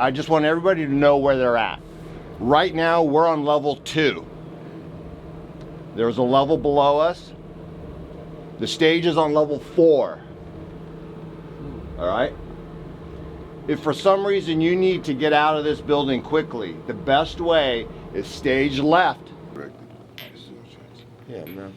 I just want everybody to know where they're at. Right now, we're on level 2. There's a level below us. The stage is on level 4. All right? If for some reason you need to get out of this building quickly, the best way is stage left. Yeah, man.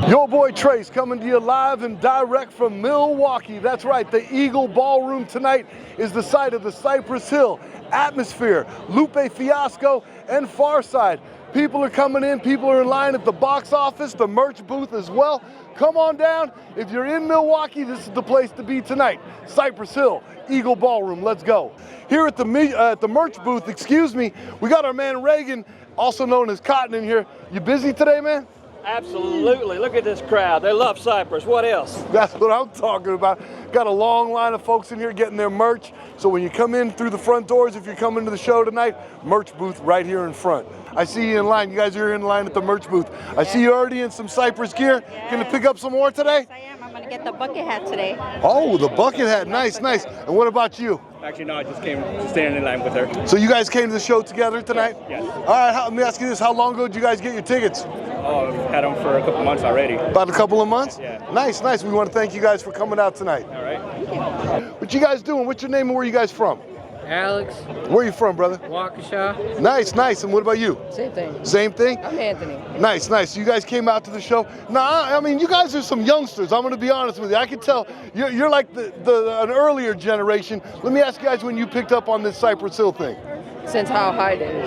Your boy Trace coming to you live and direct from Milwaukee. That's right, the Eagle Ballroom tonight is the site of the Cypress Hill, Atmosphere, Lupe Fiasco, and Farside. People are coming in, people are in line at the box office, the merch booth as well. Come on down. If you're in Milwaukee, this is the place to be tonight. Cypress Hill, Eagle Ballroom, let's go. Here at the merch booth, excuse me, we got our man Reagan, also known as Cotton, in here. You busy today, man? Absolutely. Look at this crowd. They love Cypress. What else? That's what I'm talking about. Got a long line of folks in here getting their merch. So when you come in through the front doors, if you're coming to the show tonight, merch booth right here in front. I see you in line. You guys are in line at the merch booth. I see you already in some Cypress gear. Yes. Can you pick up some more today? Yes, I am. I'm going to get the bucket hat today. Oh, the bucket hat. Nice, nice. And what about you? Actually, no, I just came to stand in line with her. So you guys came to the show together tonight? Yes. All right, let me ask you this. How long ago did you guys get your tickets? Oh, I've had them for a couple months already. About a couple of months? Yeah. Nice, nice. We want to thank you guys for coming out tonight. All right. What you guys doing? What's your name and where you guys from? Alex, Where are you from, brother? Waukesha, Nice, nice. And what about you? same thing. Same thing? I'm Anthony. Nice, nice. You guys came out to the show. Nah, I mean, you guys are some youngsters. I'm going to be honest with you. I can tell you're like an earlier generation. Let me ask you guys when you picked up on this Cypress Hill thing. Since how high days?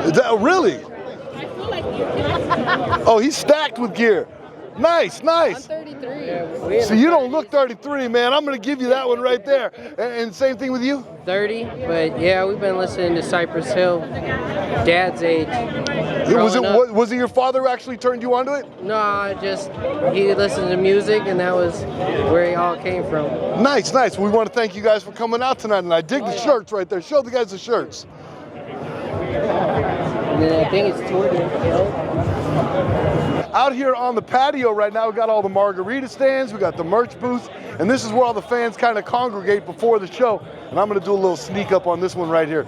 Is that really? Oh, he's stacked with gear. Nice, I'm nice. 33. So you don't look 33, man. I'm going to give you that one right there. And same thing with you? 30, but yeah, we've been listening to Cypress Hill, Dad's age. Was it your father who actually turned you onto it? No, he listened to music and that was where it all came from. Nice, nice. We want to thank you guys for coming out tonight, and I dig the shirts right there. Show the guys the shirts. And then I think it's toward Out here on the patio right now, we got all the margarita stands, we got the merch booth, and this is where all the fans kind of congregate before the show. And I'm gonna do a little sneak up on this one right here.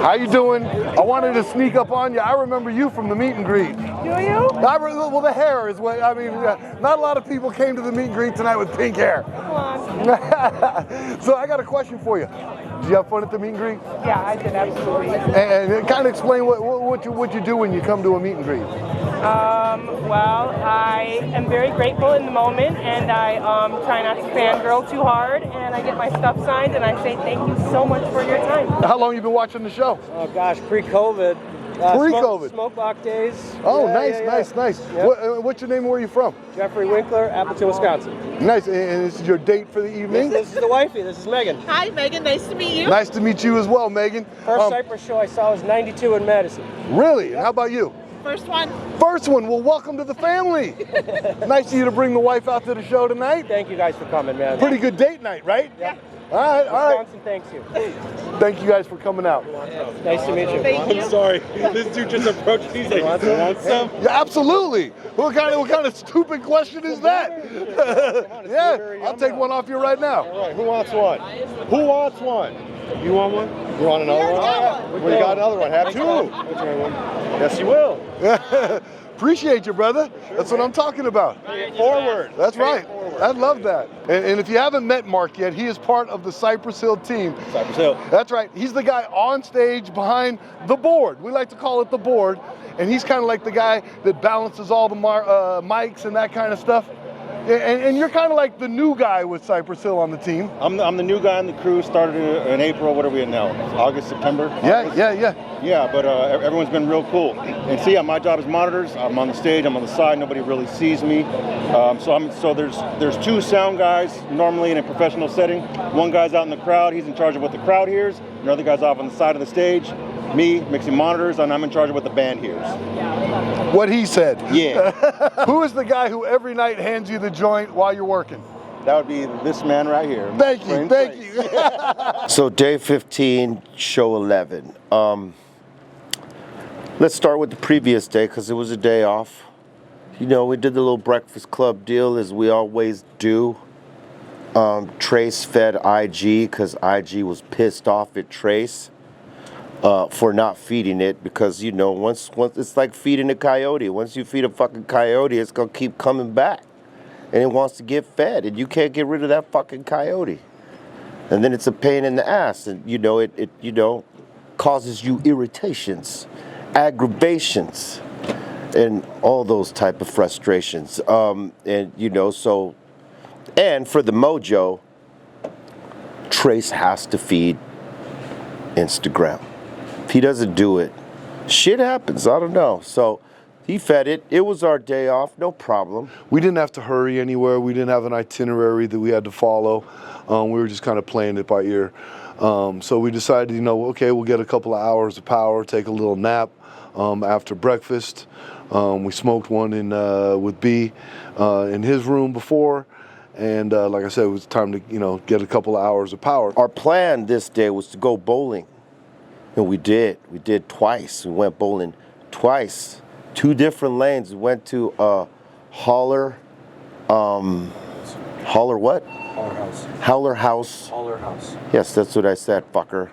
How you doing? I wanted to sneak up on you. I remember you from the meet and greet. Do you? Well, the hair is what, I mean, not a lot of people came to the meet and greet tonight with pink hair. Come on. So I got a question for you. Did you have fun at the meet and greet? Yeah, I did, absolutely. And kind of explain what you do when you come to a meet and greet. Well, I am very grateful in the moment, and I try not to fangirl too hard, and I get my stuff signed, and I say thank you so much for your time. How long you been watching the show? Oh gosh, pre-COVID. Pre-COVID? Smoke Block days. Oh, Yeah, nice. Yep. What's your name and where are you from? Jeffrey Winkler, Appleton, Wisconsin. Nice, and this is your date for the evening? This is the wifey, this is Megan. Hi, Megan. Nice to meet you. Nice to meet you as well, Megan. First Cypress show I saw was 92 in Madison. Really? And how about you? First one. First one. Well, welcome to the family. Nice of you to bring the wife out to the show tonight. Thank you guys for coming, man. Pretty good date night, right? Yeah. All right. Wisconsin, thanks you. Thank you guys for coming out. Nice to meet you. Thank you. I'm sorry. This dude just approached me. He's like, want some? Yeah, absolutely. What kind of stupid question is that? Yeah, I'll take one off you right now. All right, who wants one? Who wants one? You want one? You want another one? Well, you got another one. Have two. Yes, you will. Appreciate you, brother. That's what I'm talking about. Forward. That's right. I love that. And if you haven't met Mark yet, he is part of the Cypress Hill team. Cypress Hill. That's right. He's the guy on stage behind the board. We like to call it the board. And he's kind of like the guy that balances all the mics and that kind of stuff. And you're kind of like the new guy with Cypress Hill on the team. I'm the new guy on the crew. Started in April. What are we in now? August, September? August? Yeah. But everyone's been real cool. And see, my job is monitors. I'm on the stage. I'm on the side. Nobody really sees me. So there's two sound guys normally in a professional setting. One guy's out in the crowd. He's in charge of what the crowd hears. Another guy's off on the side of the stage. Me mixing monitors, and I'm in charge of what the band hears. What he said. Yeah. Who is the guy who every night hands you the joint while you're working? that would be this man right here. Thank you, thank you. So day 15, show 11. Let's start with the previous day because it was a day off. You know, we did the little Breakfast Club deal as we always do. Trace fed IG because IG was pissed off at Trace for not feeding it because, you know, once it's like feeding a coyote. Once you feed a fucking coyote, it's going to keep coming back. And it wants to get fed, and you can't get rid of that fucking coyote. And then it's a pain in the ass, and you know, it you know, causes you irritations, aggravations, and all those type of frustrations. And you know, so, and for the mojo, Trace has to feed Instagram. If he doesn't do it, shit happens. I don't know. So he fed it. It was our day off, no problem. We didn't have to hurry anywhere. We didn't have an itinerary that we had to follow. We were just kind of playing it by ear. So we decided, you know, okay, we'll get a couple of hours of power, take a little nap after breakfast. We smoked one with B in his room before. And like I said, it was time to, you know, get a couple of hours of power. Our plan this day was to go bowling. And we did. We did twice. We went bowling twice. 2 different lanes. We went to Howler what? Howler House. Howler House. Yes, that's what I said, fucker.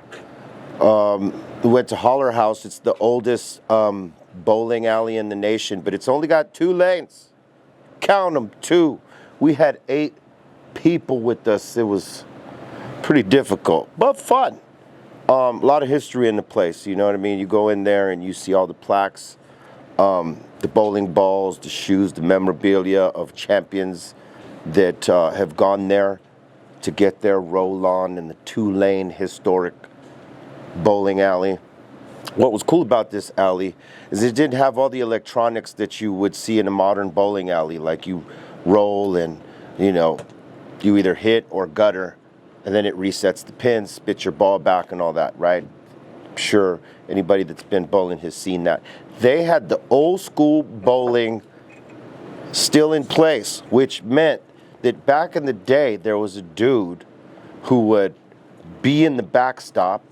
We went to Howler House. It's the oldest bowling alley in the nation, but it's only got 2 lanes. Count them, 2. We had 8 people with us. It was pretty difficult, but fun. A lot of history in the place, you know what I mean? You go in there and you see all the plaques, the bowling balls, the shoes, the memorabilia of champions that have gone there to get their roll on in the 2-lane historic bowling alley. What was cool about this alley is it didn't have all the electronics that you would see in a modern bowling alley, like you roll and, you know, you either hit or gutter, and then it resets the pins, spits your ball back and all that, right? I'm sure anybody that's been bowling has seen that. They had the old school bowling still in place, which meant that back in the day, there was a dude who would be in the backstop,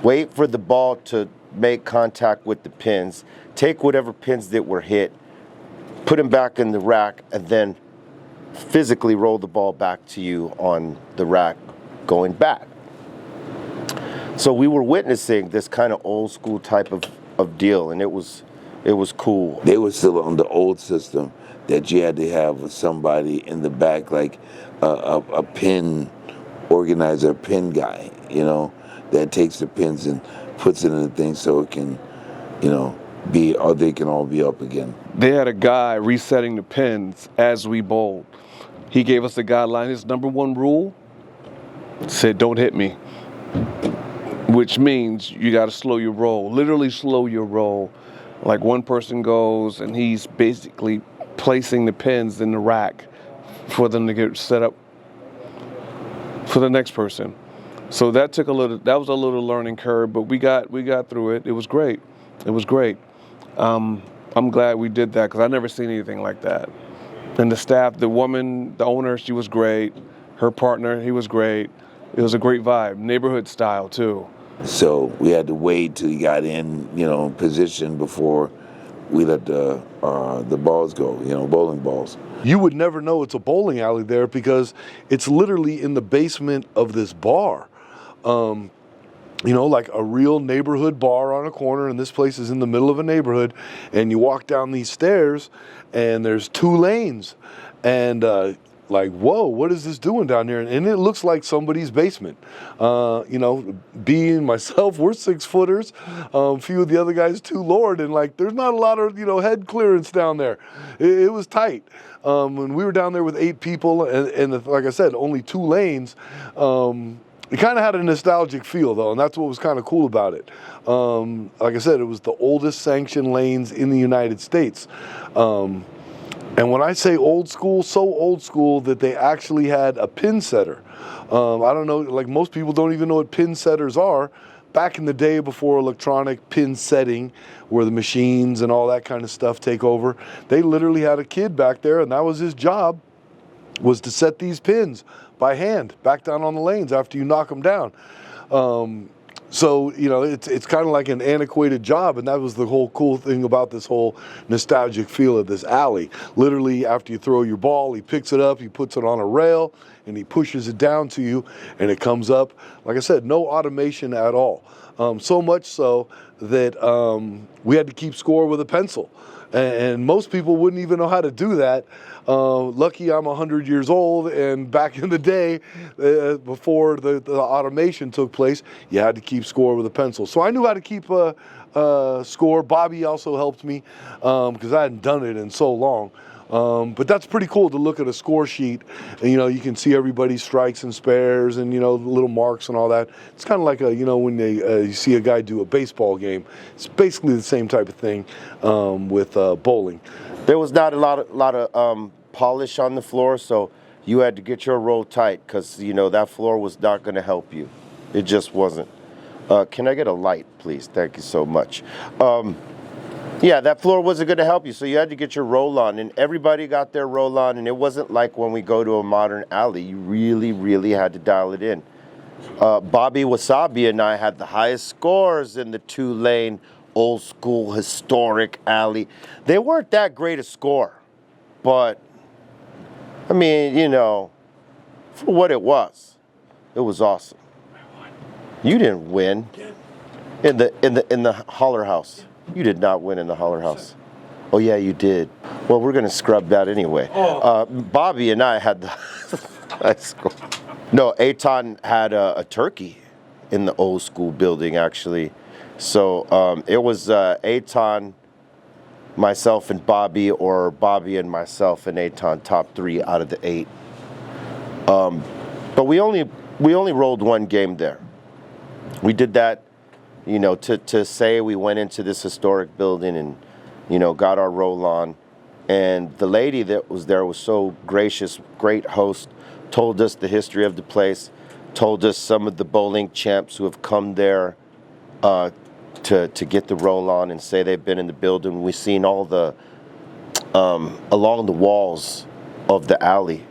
wait for the ball to make contact with the pins, take whatever pins that were hit, put them back in the rack, and then physically roll the ball back to you on the rack going back. So we were witnessing this kind of old school type of deal, and it was cool. They were still on the old system that you had to have somebody in the back, like a pin organizer, a pin guy, you know, that takes the pins and puts it in the thing so it can, you know, or they can all be up again. They had a guy resetting the pins as we bowled. He gave us the guideline. His number 1 rule said, "Don't hit me," which means you got to slow your roll, literally slow your roll. Like one person goes and he's basically placing the pins in the rack for them to get set up for the next person. So that was a little learning curve, but we got through it. It was great. It was great. I'm glad we did that because I've never seen anything like that. And the staff, the woman, the owner, she was great. Her partner, he was great. It was a great vibe, neighborhood style too. So we had to wait till he got in, you know, position before we let the balls go, you know, bowling balls. You would never know it's a bowling alley there because it's literally in the basement of this bar. You know, like a real neighborhood bar on a corner, and this place is in the middle of a neighborhood, and you walk down these stairs and there's 2 lanes, and like, whoa, what is this doing down here? And it looks like somebody's basement. You know, being myself, we're 6-footers. A few of the other guys, too, Lord, and like, there's not a lot of, you know, head clearance down there. It was tight. When we were down there with 8 people, and like I said, only 2 lanes, it kind of had a nostalgic feel, though, and that's what was kind of cool about it. Like I said, it was the oldest sanctioned lanes in the United States. And when I say old school, so old school that they actually had a pin setter. I don't know, like most people don't even know what pin setters are. Back in the day before electronic pin setting, where the machines and all that kind of stuff take over, they literally had a kid back there, and that was his job, was to set these pins by hand back down on the lanes after you knock them down. So, you know, it's kind of like an antiquated job, and that was the whole cool thing about this whole nostalgic feel of this alley. Literally, after you throw your ball, he picks it up, he puts it on a rail, and he pushes it down to you, and it comes up. Like I said, no automation at all. So much so that we had to keep score with a pencil. And most people wouldn't even know how to do that. Lucky I'm 100 years old, and back in the day, before the automation took place, you had to keep score with a pencil. So I knew how to keep score. Bobby also helped me because I hadn't done it in so long. But that's pretty cool to look at a score sheet, and you know, you can see everybody's strikes and spares, and you know, little marks and all that. It's kind of like when you see a guy do a baseball game. It's basically the same type of thing with bowling. There was not a lot of polish on the floor, so you had to get your roll tight because you know that floor was not going to help you. It just wasn't. Can I get a light, please? Thank you so much. Yeah, that floor wasn't going to help you, so you had to get your roll-on, and everybody got their roll-on, and it wasn't like when we go to a modern alley. You really, really had to dial it in. Bobby Wasabi and I had the highest scores in the two-lane, old-school, historic alley. They weren't that great a score, but, I mean, you know, for what it was awesome. You didn't win in the Holler House. You did not win in the Holler House. Oh yeah, you did. Well, we're gonna scrub that anyway. Bobby and I had the high score. No, Eitan had a turkey in the old school building actually. So it was Eitan, myself and Bobby, or Bobby and myself and Eitan, top 3 out of the 8. But we only rolled one game there. We did that, you know, to say we went into this historic building and, you know, got our roll on. And the lady that was there was so gracious, great host, told us the history of the place, told us some of the bowling champs who have come there to get the roll on and say they've been in the building. We've seen all the, along the walls of the alley,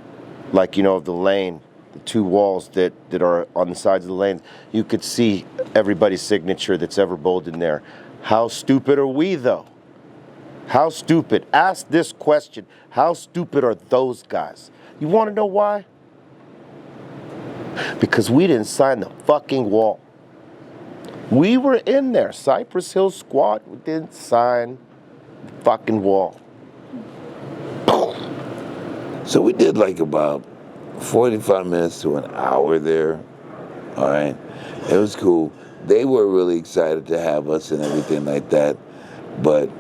like, you know, of the lane, the 2 walls that are on the sides of the lanes, you could see everybody's signature that's ever bowled in there. How stupid are we, though? How stupid? Ask this question. How stupid are those guys? You want to know why? Because we didn't sign the fucking wall. We were in there. Cypress Hill squad, we didn't sign the fucking wall. So we did like about 45 minutes to an hour there. All right. It was cool. They were really excited to have us and everything like that. But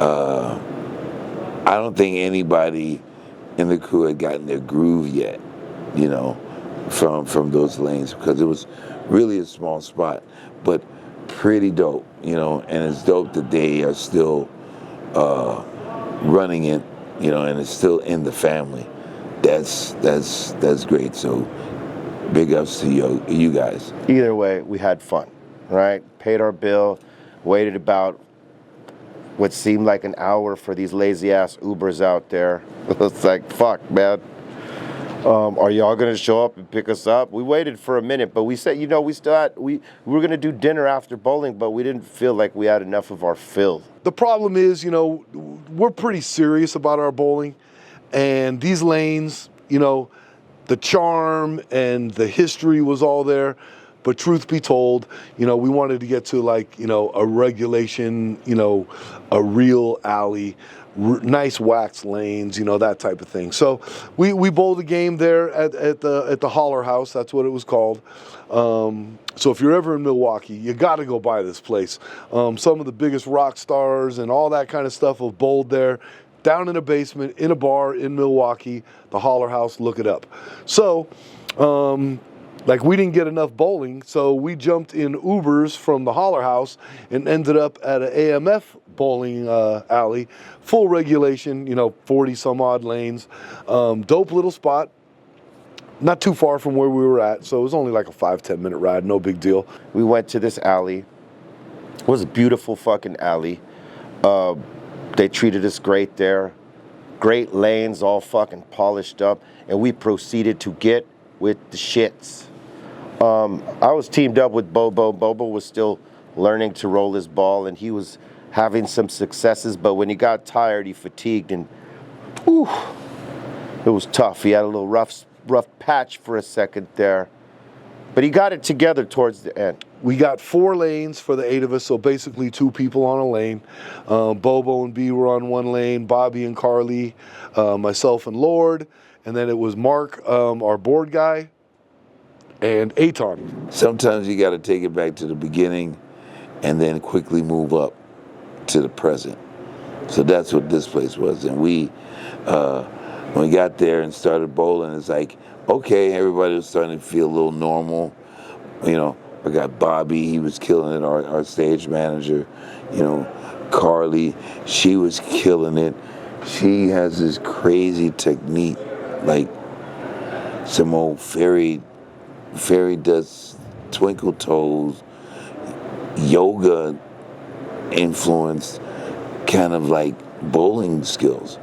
I don't think anybody in the crew had gotten their groove yet, you know, from those lanes, because it was really a small spot, but pretty dope, you know, and it's dope that they are still running it, you know, and it's still in the family. That's great. So big ups to you guys. Either way, we had fun, right? Paid our bill, waited about what seemed like an hour for these lazy ass Ubers out there. It's like, fuck, man. Are y'all gonna show up and pick us up? We waited for a minute, but we said, you know, we were gonna do dinner after bowling, but we didn't feel like we had enough of our fill. The problem is, you know, we're pretty serious about our bowling, and these lanes, you know, the charm and the history was all there. But truth be told, you know, we wanted to get to like, you know, a regulation, you know, a real alley, nice wax lanes, you know, that type of thing. So we bowled a game there at the Holler House. That's what it was called. So if you're ever in Milwaukee, you got to go by this place. Some of the biggest rock stars and all that kind of stuff have bowled there. Down in a basement, in a bar in Milwaukee, the Holler House, look it up. So, like, we didn't get enough bowling, so we jumped in Ubers from the Holler House and ended up at an AMF bowling alley, full regulation, you know, 40 some odd lanes. Dope little spot, not too far from where we were at, so it was only like a 5-10 minute ride, no big deal. We went to this alley. It was a beautiful fucking alley. They treated us great there. great lanes, all fucking polished up, and we proceeded to get with the shits. I was teamed up with Bobo. Bobo was still learning to roll his ball, and he was having some successes, but when he got tired, he fatigued, and whew, it was tough. He had a little rough patch for a second there, but he got it together towards the end. We got 4 lanes for the 8 of us, so basically 2 people on a lane. Bobo and B were on 1 lane, Bobby and Carly, myself and Lord, and then it was Mark, our board guy, and Aton. Sometimes you got to take it back to the beginning and then quickly move up to the present. So that's what this place was. And we, when we got there and started bowling, it's like, okay, everybody was starting to feel a little normal. You know, I got Bobby, he was killing it, our stage manager. You know, Carly, she was killing it. She has this crazy technique, like some old fairy does twinkle toes, yoga influenced kind of like bowling skills.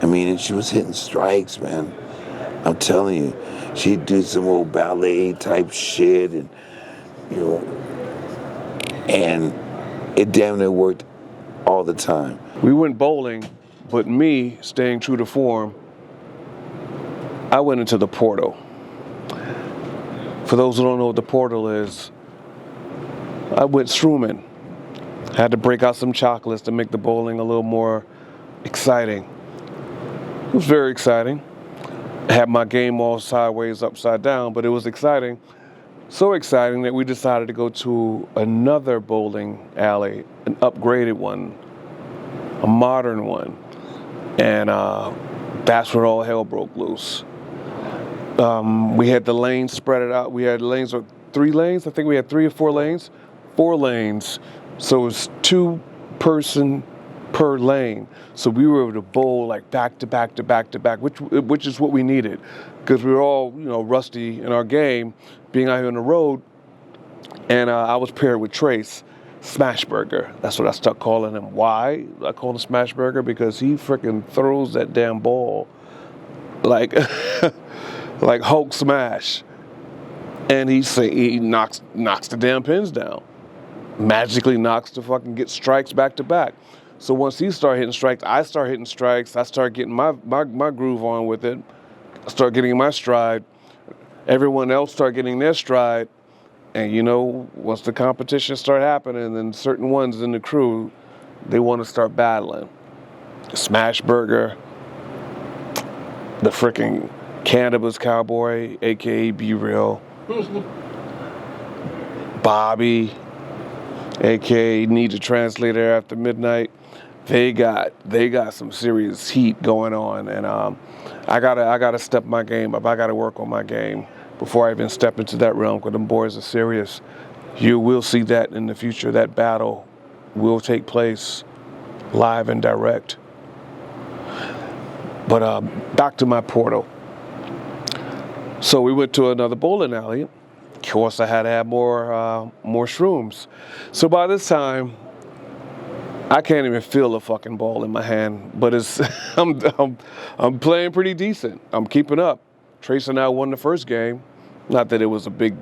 I mean, and she was hitting strikes, man. I'm telling you, she'd do some old ballet type shit, and you know, and it damn near worked all the time. We went bowling, but me, staying true to form, I went into the portal. For those who don't know what the portal is, I went shrooming. Had to break out some chocolates to make the bowling a little more exciting. It was very exciting. I had my game all sideways, upside down, but it was exciting. So exciting that we decided to go to another bowling alley, an upgraded one, a modern one. And that's where all hell broke loose. We had the lanes spread it out. We had lanes with 3 lanes. I think we had 3 or 4 lanes. 4 lanes. So it was 2 person per lane. So we were able to bowl like back to back to back to back, which is what we needed, because we were all, you know, rusty in our game, being out here on the road. And I was paired with Trace, Smashburger. That's what I stuck calling him. Why I call him Smashburger? Because he freaking throws that damn ball like like Hulk smash, and he knocks the damn pins down. Magically knocks to fucking get strikes back to back. So once he started hitting strikes, I start hitting strikes. I start getting my groove on with it. I start getting my stride. Everyone else start getting their stride. And you know, once the competition start happening, then certain ones in the crew, they want to start battling. Smashburger, the freaking Cannabis Cowboy, aka Be Real, Bobby, aka Need a Translator After Midnight. They got some serious heat going on, and I gotta step my game up. I gotta work on my game before I even step into that realm, because them boys are serious. You will see that in the future. That battle will take place live and direct. But back to my portal. So we went to another bowling alley. Of course, I had to have more shrooms. So by this time, I can't even feel the fucking ball in my hand. But it's I'm playing pretty decent. I'm keeping up. Trace and I won the first game. Not that it was a big.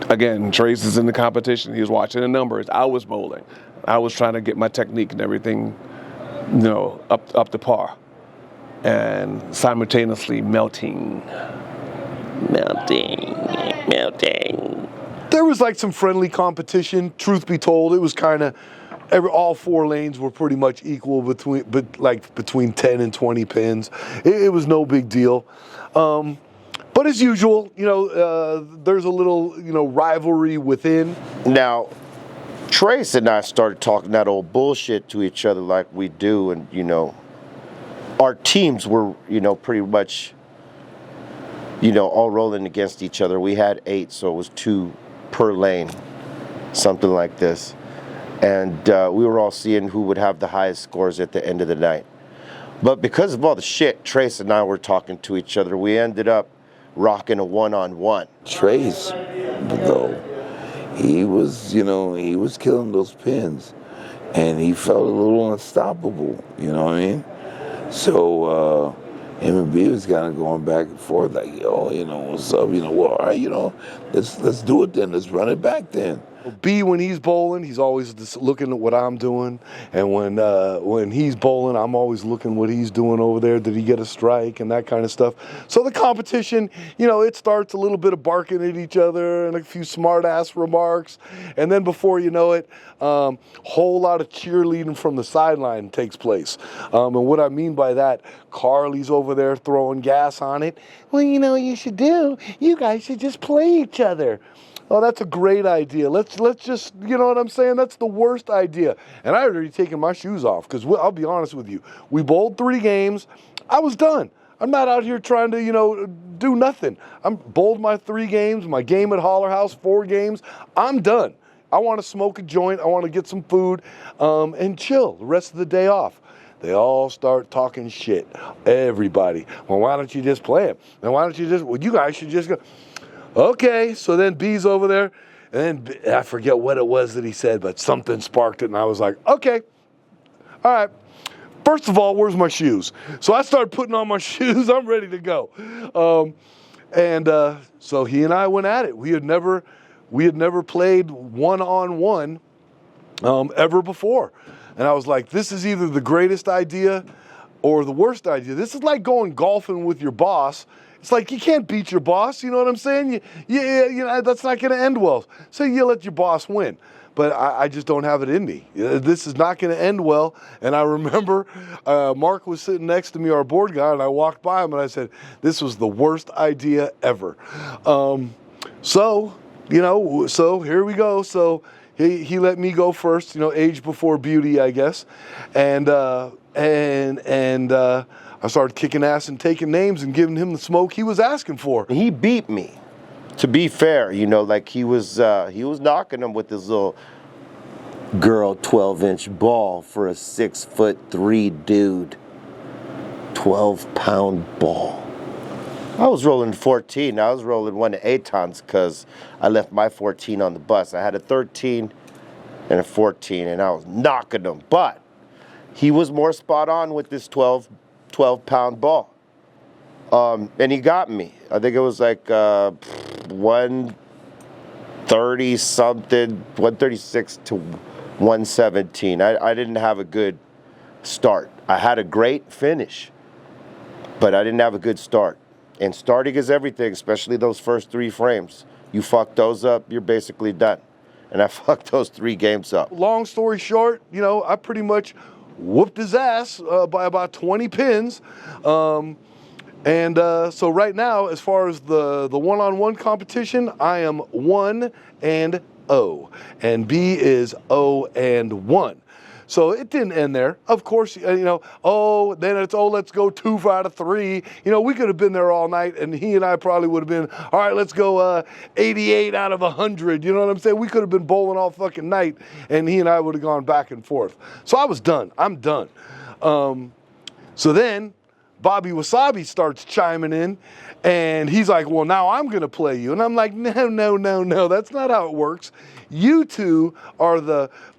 Again, Trace is in the competition. He was watching the numbers. I was bowling. I was trying to get my technique and everything, you know, up to par, and simultaneously melting. There was like some friendly competition. Truth be told, it was kind of all 4 lanes were pretty much equal between 10 and 20 pins. It was no big deal. But as usual, you know, there's a little, you know, rivalry within. Now, Trace and I started talking that old bullshit to each other like we do, and you know, our teams were, you know, pretty much, you know, all rolling against each other. We had 8, so it was 2 per lane, something like this. And we were all seeing who would have the highest scores at the end of the night. But because of all the shit Trace and I were talking to each other, we ended up rocking a 1-on-1. Trace, though, he was, you know, he was killing those pins, and he felt a little unstoppable, you know what I mean? So him and B was kind of going back and forth, like, yo, you know, what's up? You know, well, all right, you know, let's do it then. Let's run it back then. B, when he's bowling, he's always just looking at what I'm doing, and when he's bowling, I'm always looking what he's doing over there. Did he get a strike and that kind of stuff? So the competition, you know, it starts a little bit of barking at each other and a few smart-ass remarks, and then before you know it, whole lot of cheerleading from the sideline takes place. And what I mean by that, Carly's over there throwing gas on it. Well, you know what you should do? You guys should just play each other. Oh, that's a great idea. Let's just, you know what I'm saying? That's the worst idea. And I had already taken my shoes off because I'll be honest with you. We bowled 3 games. I was done. I'm not out here trying to, you know, do nothing. I'm bowled my 3 games, my game at Holler House, 4 games. I'm done. I want to smoke a joint. I want to get some food and chill the rest of the day off. They all start talking shit. Everybody. Well, why don't you just play it? And why don't you just, well, you guys should just go. Okay, so then B's over there, and then I forget what it was that he said, but something sparked it, and I was like, okay, all right. First of all, where's my shoes? So I started putting on my shoes. I'm ready to go. So he and I went at it. We had never played one-on-one ever before. And I was like, this is either the greatest idea or the worst idea. This is like going golfing with your boss. It's like you can't beat your boss, you know what I'm saying? You know, that's not going to end well. So you let your boss win. But I just don't have it in me. This is not going to end well. And I remember Mark was sitting next to me, our board guy, and I walked by him and I said, this was the worst idea ever. So here we go. So he let me go first, you know, age before beauty, I guess. And I started kicking ass and taking names and giving him the smoke he was asking for. He beat me. To be fair, you know, like he was knocking him with his little girl 12-inch ball for a 6'3" dude. 12-pound ball. I was rolling 14. I was rolling 1 to 8 tons because I left my 14 on the bus. I had a 13 and a 14, and I was knocking him. But he was more spot on with this 12-pound ball. And he got me. I think it was like 130 something, 136 to 117. I didn't have a good start. I had a great finish, but I didn't have a good start. And starting is everything, especially those first 3 frames. You fuck those up, you're basically done. And I fucked those 3 games up. Long story short, you know, I pretty much whooped his ass by about 20 pins. So right now, as far as the one-on-one competition, I am 1-0, and B is 0-1. So it didn't end there. Of course, you know, let's go 2 out of 3. You know, we could have been there all night, and he and I probably would have been, all right, let's go 88 out of 100. You know what I'm saying? We could have been bowling all fucking night, and he and I would have gone back and forth. So I was done. I'm done. So then Bobby Wasabi starts chiming in, and he's like, well, now I'm going to play you. And I'm like, no, that's not how it works. You two are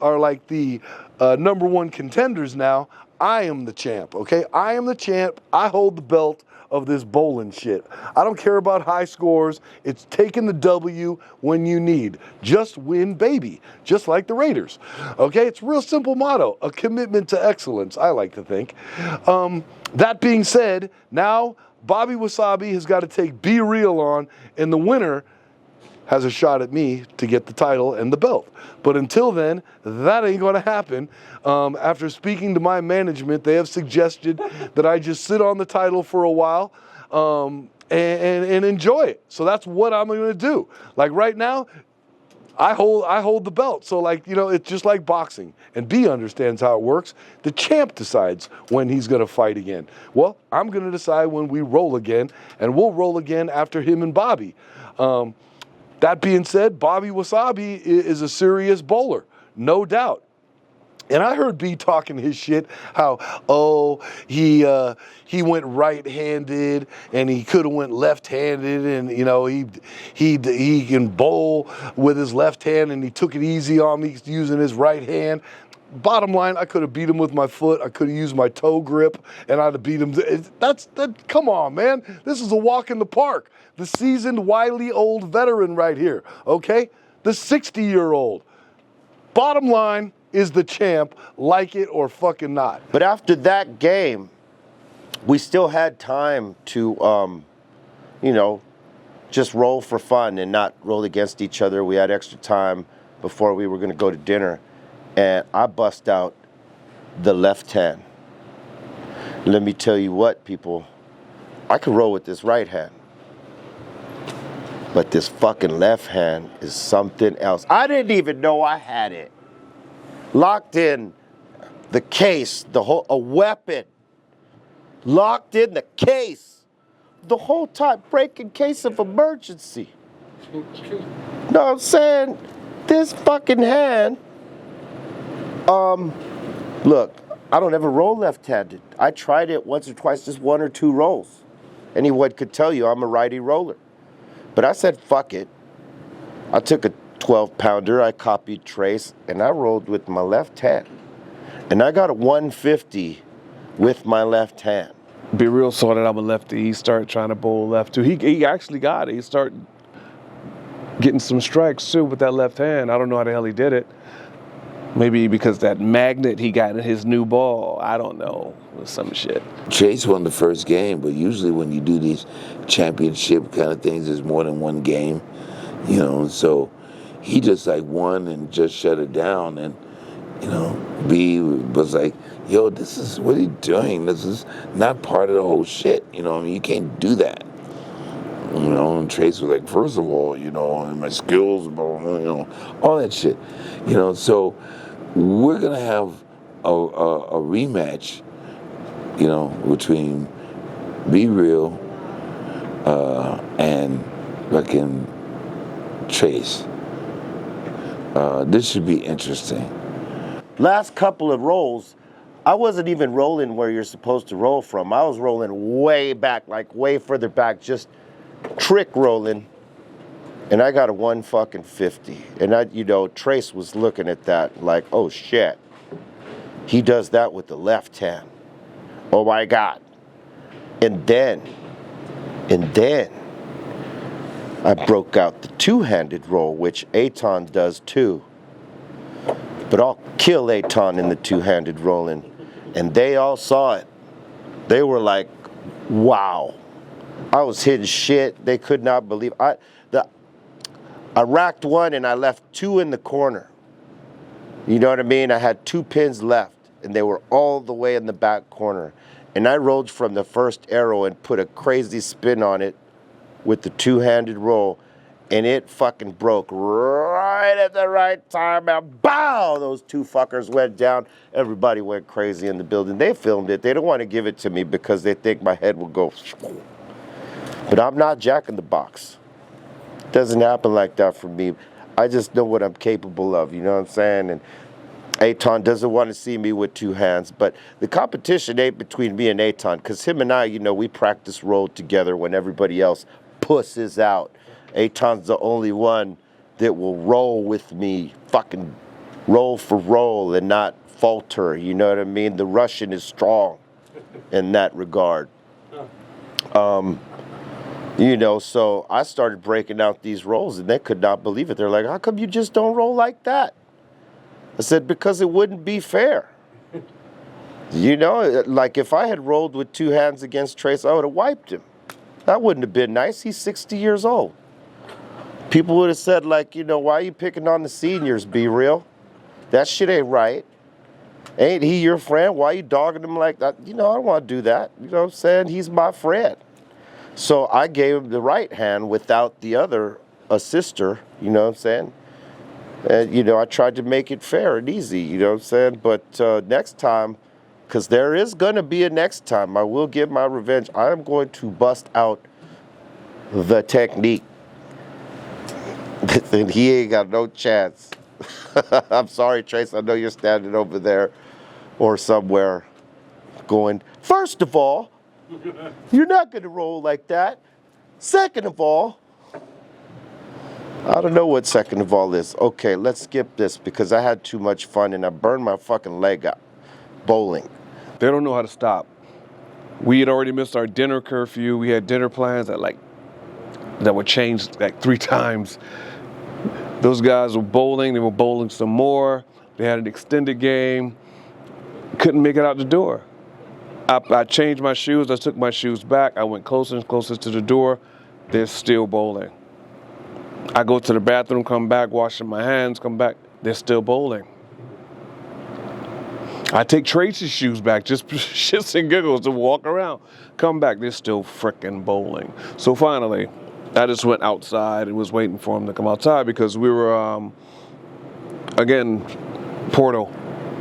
like the number 1 contenders now. I am the champ, okay? I am the champ. I hold the belt of this bowling shit. I don't care about high scores. It's taking the W when you need. Just win, baby. Just like the Raiders, okay? It's a real simple motto, a commitment to excellence, I like to think. That being said, now Bobby Wasabi has got to take Be Real on, and the winner has a shot at me to get the title and the belt. But until then, that ain't gonna happen. After speaking to my management, they have suggested that I just sit on the title for a while and enjoy it. So that's what I'm gonna do. Like right now, I hold the belt. So like, you know, it's just like boxing. And B understands how it works. The champ decides when he's gonna fight again. Well, I'm gonna decide when we roll again, and we'll roll again after him and Bobby. That being said, Bobby Wasabi is a serious bowler, no doubt. And I heard B talking his shit, how, he went right-handed and he could have went left-handed, and, you know, he can bowl with his left hand and he took it easy on me using his right hand. bottom line, I could have beat him with my foot. I could have used my toe grip, and I'd have beat him. Come on, man. This is a walk in the park. The seasoned, wily old veteran right here, okay? The 60-year-old. Bottom line is the champ, like it or fucking not. But after that game, we still had time to, you know, just roll for fun and not roll against each other. We had extra time before we were going to go to dinner, and I bust out the left hand. Let me tell you what, people, I could roll with this right hand, but this fucking left hand is something else. I didn't even know I had it. Locked in the case, a weapon, locked in the case. The whole time, break in case of emergency. Know what I'm saying? This fucking hand, look, I don't ever roll left-handed. I tried it once or twice, just 1 or 2 rolls. Anyone could tell you I'm a righty roller. But I said, fuck it. I took a 12-pounder, I copied Trace, and I rolled with my left hand. And I got a 150 with my left hand. Be Real saw that I'm a lefty. He started trying to bowl left too. He actually got it. He started getting some strikes too with that left hand. I don't know how the hell he did it. Maybe because that magnet he got in his new ball. I don't know. Some shit. Chase won the first game, but usually when you do these championship kind of things, there's more than one game, you know. So he just like won and just shut it down, and you know, B was like, yo, this is, what are you doing? This is not part of the whole shit. You know, I mean, you can't do that. You know, and Trace was like, first of all, you know, and my skills, you know, all that shit. You know, so we're going to have a rematch, you know, between Be Real and fucking Trace. This should be interesting. Last couple of rolls, I wasn't even rolling where you're supposed to roll from. I was rolling way back, like way further back, just trick rolling. And I got a 150. And I, you know, Trace was looking at that like, oh shit. He does that with the left hand. Oh my God. And then I broke out the two-handed roll, which Aton does too. But I'll kill Aton in the two-handed rolling. And they all saw it. They were like, wow. I was hitting shit. They could not believe. I racked one and I left 2 in the corner. You know what I mean? I had 2 pins left and they were all the way in the back corner. And I rolled from the first arrow and put a crazy spin on it with the two-handed roll. And it fucking broke right at the right time, and bow! Those 2 fuckers went down. Everybody went crazy in the building. They filmed it. They don't want to give it to me because they think my head will go. But I'm not Jack in the Box. It doesn't happen like that for me. I just know what I'm capable of, you know what I'm saying? And Aton doesn't want to see me with 2 hands, but the competition ain't between me and Aton, because him and I, you know, we practice roll together when everybody else pusses out. Aton's the only one that will roll with me, fucking roll for roll and not falter, you know what I mean? The Russian is strong in that regard. You know, so I started breaking out these rolls and they could not believe it. They're like, how come you just don't roll like that? I said, because it wouldn't be fair. You know, like if I had rolled with 2 hands against Trace, I would have wiped him. That wouldn't have been nice. He's 60 years old. People would have said, like, you know, why are you picking on the seniors, Be Real? That shit ain't right. Ain't he your friend? Why are you dogging him like that? You know, I don't want to do that. You know what I'm saying? He's my friend. So I gave him the right hand without the other assister, you know what I'm saying? And, you know, I tried to make it fair and easy, you know what I'm saying? But next time, because there is going to be a next time, I will get my revenge. I am going to bust out the technique. And he ain't got no chance. I'm sorry, Trace. I know you're standing over there or somewhere going, first of all, you're not going to roll like that. Second of all, I don't know what second of all this. Okay, let's skip this because I had too much fun and I burned my fucking leg out bowling. They don't know how to stop. We had already missed our dinner curfew. We had dinner plans that were changed like 3 times. Those guys were bowling. They were bowling some more. They had an extended game. Couldn't make it out the door. I changed my shoes. I took my shoes back. I went closer and closer to the door. They're still bowling. I go to the bathroom, come back, washing my hands, come back. They're still bowling. I take Tracy's shoes back, just shits and giggles to walk around. Come back, they're still frickin' bowling. So finally, I just went outside and was waiting for them to come outside because we were, again, portal.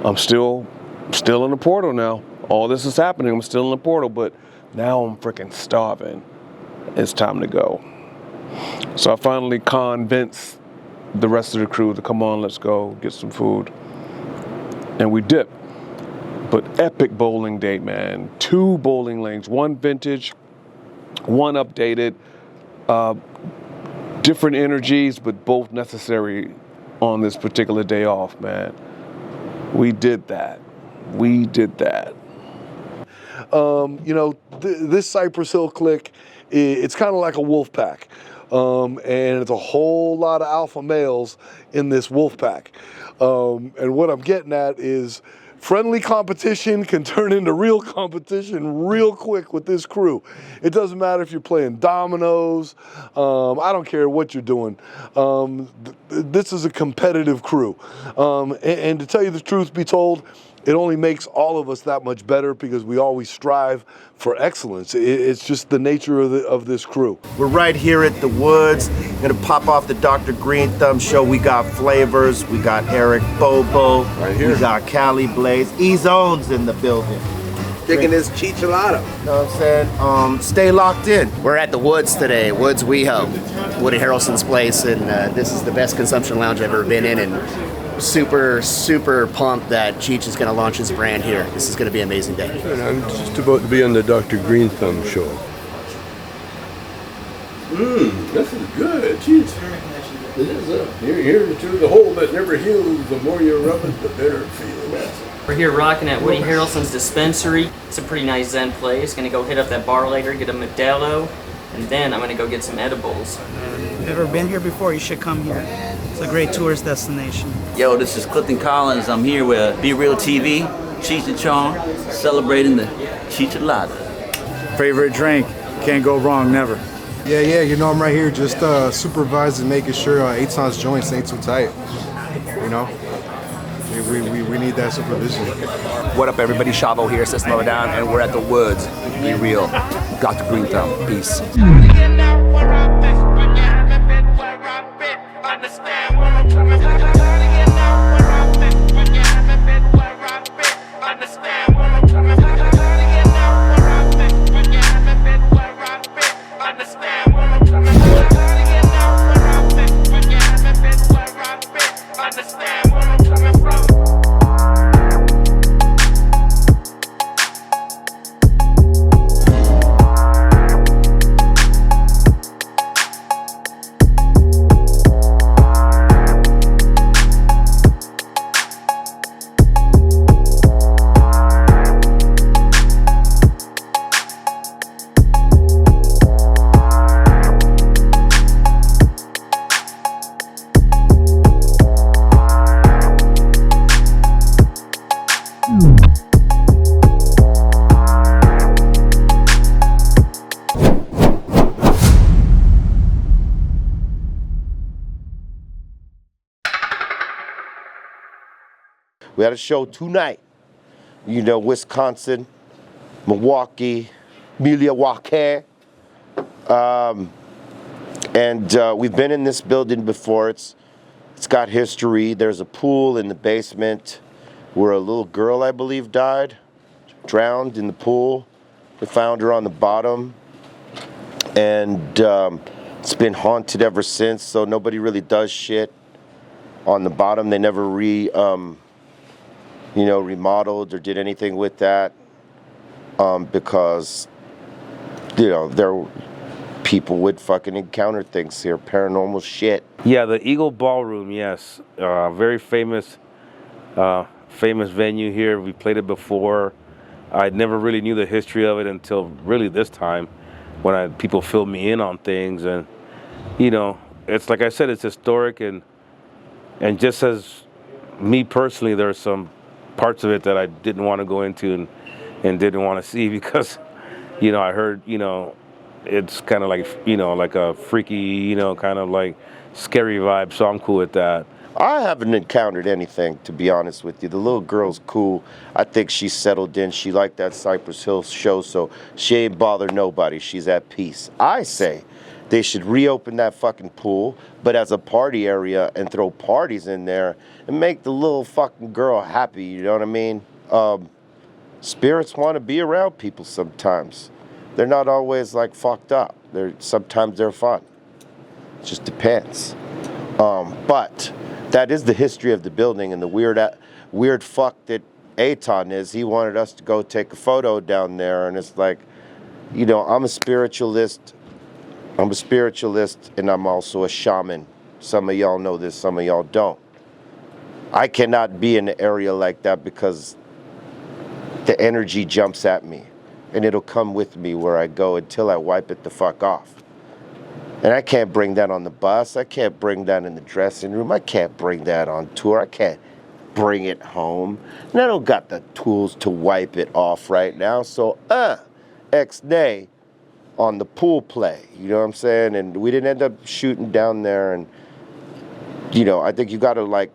I'm still in the portal now. All this is happening, I'm still in the portal, but now I'm frickin' starving. It's time to go. So I finally convinced the rest of the crew to come on, let's go, get some food. And we dip. But epic bowling day, man. 2 bowling lanes, 1 vintage, 1 updated. Different energies, but both necessary on this particular day off, man. We did that. We did that. You know, this Cypress Hill clique, it's kind of like a wolf pack. And it's a whole lot of alpha males in this wolf pack. And what I'm getting at is friendly competition can turn into real competition real quick with this crew. It doesn't matter if you're playing dominoes. I don't care what you're doing. This is a competitive crew. And to tell you the truth be told, it only makes all of us that much better because we always strive for excellence. It's just the nature of this crew. We're right here at the Woods. Gonna pop off the Dr. Green Thumb show. We got flavors. We got Eric Bobo. Right here. We got Cali Blaze. E-Zone's in the building. Drinking this chicholata. You know what I'm saying? Stay locked in. We're at the Woods today, Woods WeHo, Woody Harrelson's place, and this is the best consumption lounge I've ever been in, and super, super pumped that Cheech is going to launch his brand here. This is going to be an amazing day. And I'm just about to be on the Dr. Green Thumb show. This is good. Cheech. Here's to the hole that never heals. The more you rub it, the better it feels. We're here rocking at Woody Harrelson's dispensary. It's a pretty nice zen place. Gonna go hit up that bar later, get a Modelo, and then I'm gonna go get some edibles. Never been here before, you should come here. It's a great tourist destination. Yo, this is Clifton Collins. I'm here with BREALTV, Cheech and Chong, celebrating the chicholata. Favorite drink, can't go wrong, never. Yeah, you know I'm right here just supervising, making sure Eitan's joints ain't too tight, you know? We need that supervision. What up, everybody? Shavo here, System of a Down, and we're at the Woods. Be real. Dr. Green Thumb. Peace. We had a show tonight. You know, Wisconsin, Milwaukee, Milwaukee. And we've been in this building before. It's got history. There's a pool in the basement where a little girl, I believe, died, drowned in the pool. We found her on the bottom. And it's been haunted ever since, so nobody really does shit on the bottom. They never remodeled or did anything with that because, people would fucking encounter things here, paranormal shit. Yeah, the Eagle Ballroom, yes. Very famous venue here. We played it before. I never really knew the history of it until really this time when people filled me in on things. And, you know, it's like I said, it's historic. And just as me personally, there are some parts of it that I didn't want to go into and didn't want to see because, you know, I heard, you know, it's kind of like, you know, like a freaky, you know, kind of like scary vibe. So I'm cool with that. I haven't encountered anything, to be honest with you. The little girl's cool. I think she's settled in. She liked that Cypress Hill show, so she ain't bothered nobody. She's at peace. I say they should reopen that fucking pool, but as a party area and throw parties in there and make the little fucking girl happy, you know what I mean? Spirits want to be around people sometimes. They're not always like fucked up. Sometimes they're fun. It just depends. But that is the history of the building, and the weird fuck that Aton is. He wanted us to go take a photo down there, and it's like, you know, I'm a spiritualist, and I'm also a shaman. Some of y'all know this, some of y'all don't. I cannot be in an area like that because the energy jumps at me, and it'll come with me where I go until I wipe it the fuck off. And I can't bring that on the bus. I can't bring that in the dressing room. I can't bring that on tour. I can't bring it home. And I don't got the tools to wipe it off right now. So, X-nay on the pool play. You know what I'm saying? And we didn't end up shooting down there. And, you know, I think you got to, like,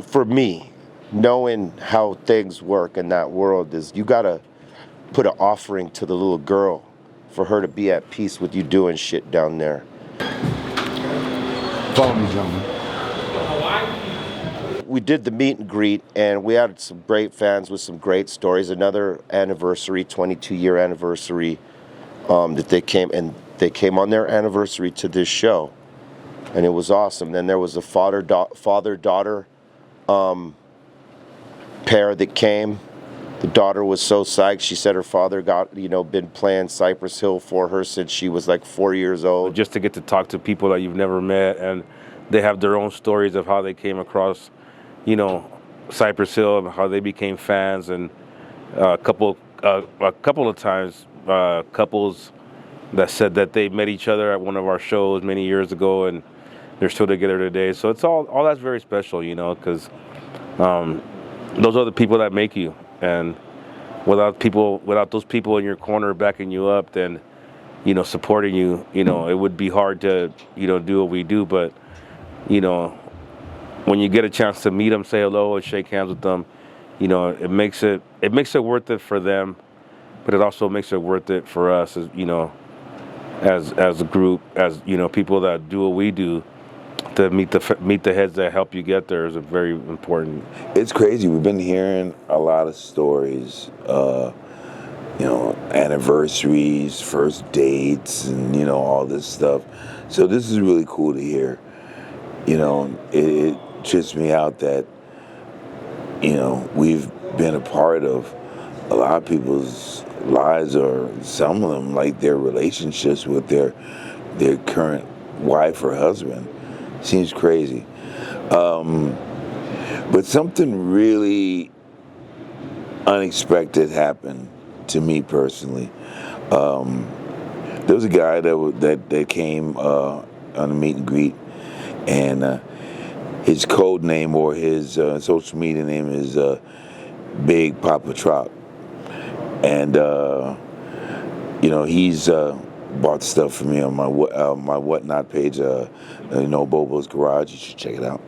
for me, knowing how things work in that world is you got to put an offering to the little girl for her to be at peace with you doing shit down there. Follow me, gentlemen. We did the meet and greet, and we had some great fans with some great stories. Another anniversary, 22-year anniversary, that they came on their anniversary to this show, and it was awesome. Then there was a father-daughter pair that came. The daughter was so psyched. She said her father been playing Cypress Hill for her since she was like 4 years old. Just to get to talk to people that you've never met, and they have their own stories of how they came across, you know, Cypress Hill and how they became fans. And a couple of times, couples that said that they met each other at one of our shows many years ago, and they're still together today. So it's all that's very special, you know, because those are the people that make you. And without those people in your corner backing you up, then, you know, supporting you, you know, it would be hard to, you know, do what we do. But, you know, when you get a chance to meet them, say hello and shake hands with them, you know, it makes it worth it for them, but it also makes it worth it for us, as, you know, as a group, as, you know, people that do what we do. To meet the heads that help you get there is very important. It's crazy. We've been hearing a lot of stories, you know, anniversaries, first dates, and, you know, all this stuff. So this is really cool to hear. You know, it trips me out that, you know, we've been a part of a lot of people's lives, or some of them, like their relationships with their current wife or husband. Seems crazy. But something really unexpected happened to me personally. There was a guy that came on a meet and greet, and his code name or his social media name is Big Papa Trop. And, you know, he's bought stuff for me on my Whatnot page, you know, Bobo's Garage. You should check it out.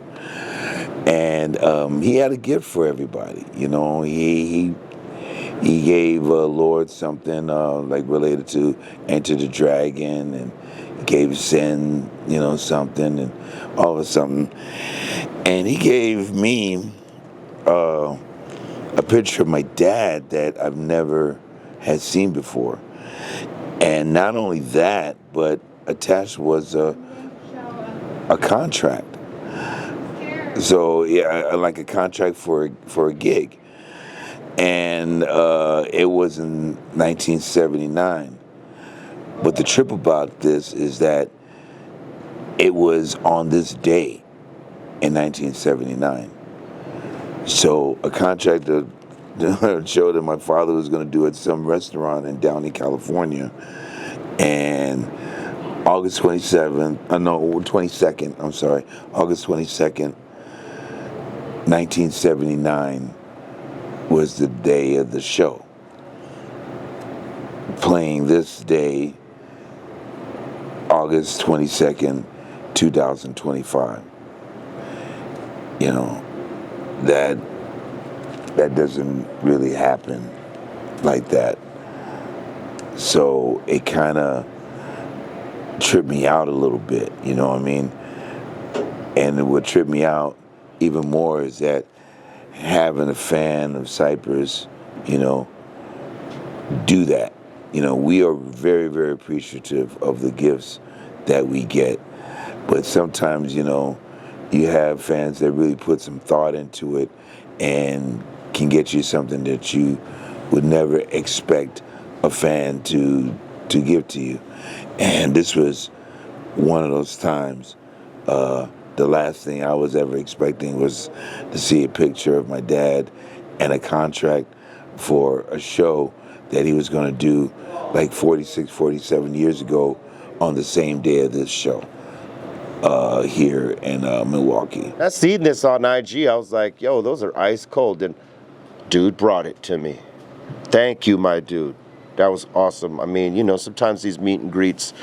And he had a gift for everybody. You know, he gave Lord something like related to Enter the Dragon, and he gave Sin, you know, something, and all of something. And he gave me a picture of my dad that I've never had seen before. And not only that, but attached was a contract. So yeah, like a contract for a gig, and it was in 1979. But the trip about this is that it was on this day in 1979. So a contractor showed that my father was going to do at some restaurant in Downey, California, and August 22nd, August 22nd, 1979 was the day of the show. Playing this day, August 22nd, 2025. You know, that doesn't really happen like that. So it kind of tripped me out a little bit, you know what I mean? And what tripped me out even more is that having a fan of Cypress, you know, do that. You know, we are very, very appreciative of the gifts that we get. But sometimes, you know, you have fans that really put some thought into it and can get you something that you would never expect a fan to give to you. And this was one of those times. The last thing I was ever expecting was to see a picture of my dad and a contract for a show that he was going to do like 46, 47 years ago on the same day of this show here in Milwaukee. I seen this on IG. I was like, yo, those are ice cold. And dude brought it to me. Thank you, my dude. That was awesome. I mean, you know, sometimes these meet and greets,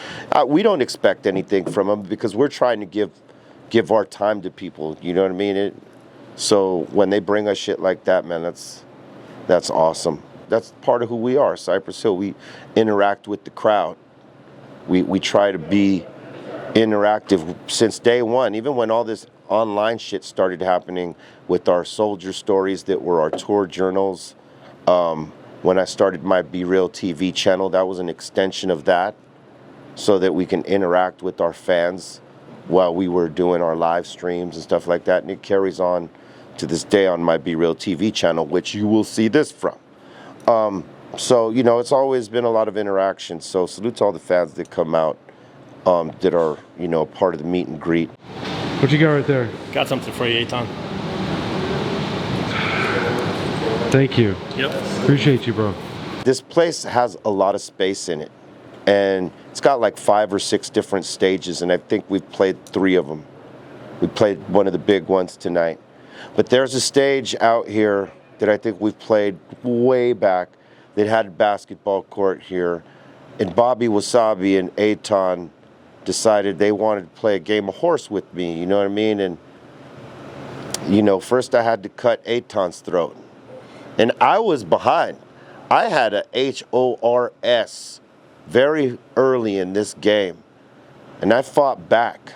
we don't expect anything from them because we're trying to give our time to people. You know what I mean? So when they bring us shit like that, man, that's awesome. That's part of who we are, Cypress Hill. We interact with the crowd. We try to be interactive since day one, even when all this online shit started happening with our soldier stories that were our tour journals. When I started my BREALTV channel, that was an extension of that so that we can interact with our fans while we were doing our live streams and stuff like that. And it carries on to this day on my BREALTV channel, which you will see this from. So, you know, it's always been a lot of interaction. So salute to all the fans that come out that are, you know, part of the meet and greet. What you got right there? Got something for you, Eitan. Thank you. Yep. Appreciate you, bro. This place has a lot of space in it. And it's got like 5 or 6 different stages, and I think we've played 3 of them. We played one of the big ones tonight. But there's a stage out here that I think we've played way back that had a basketball court here. And Bobby Wasabi and Eitan decided they wanted to play a game of horse with me, you know what I mean? And, you know, first I had to cut Eitan's throat. And I was behind. I had a HORS very early in this game. And I fought back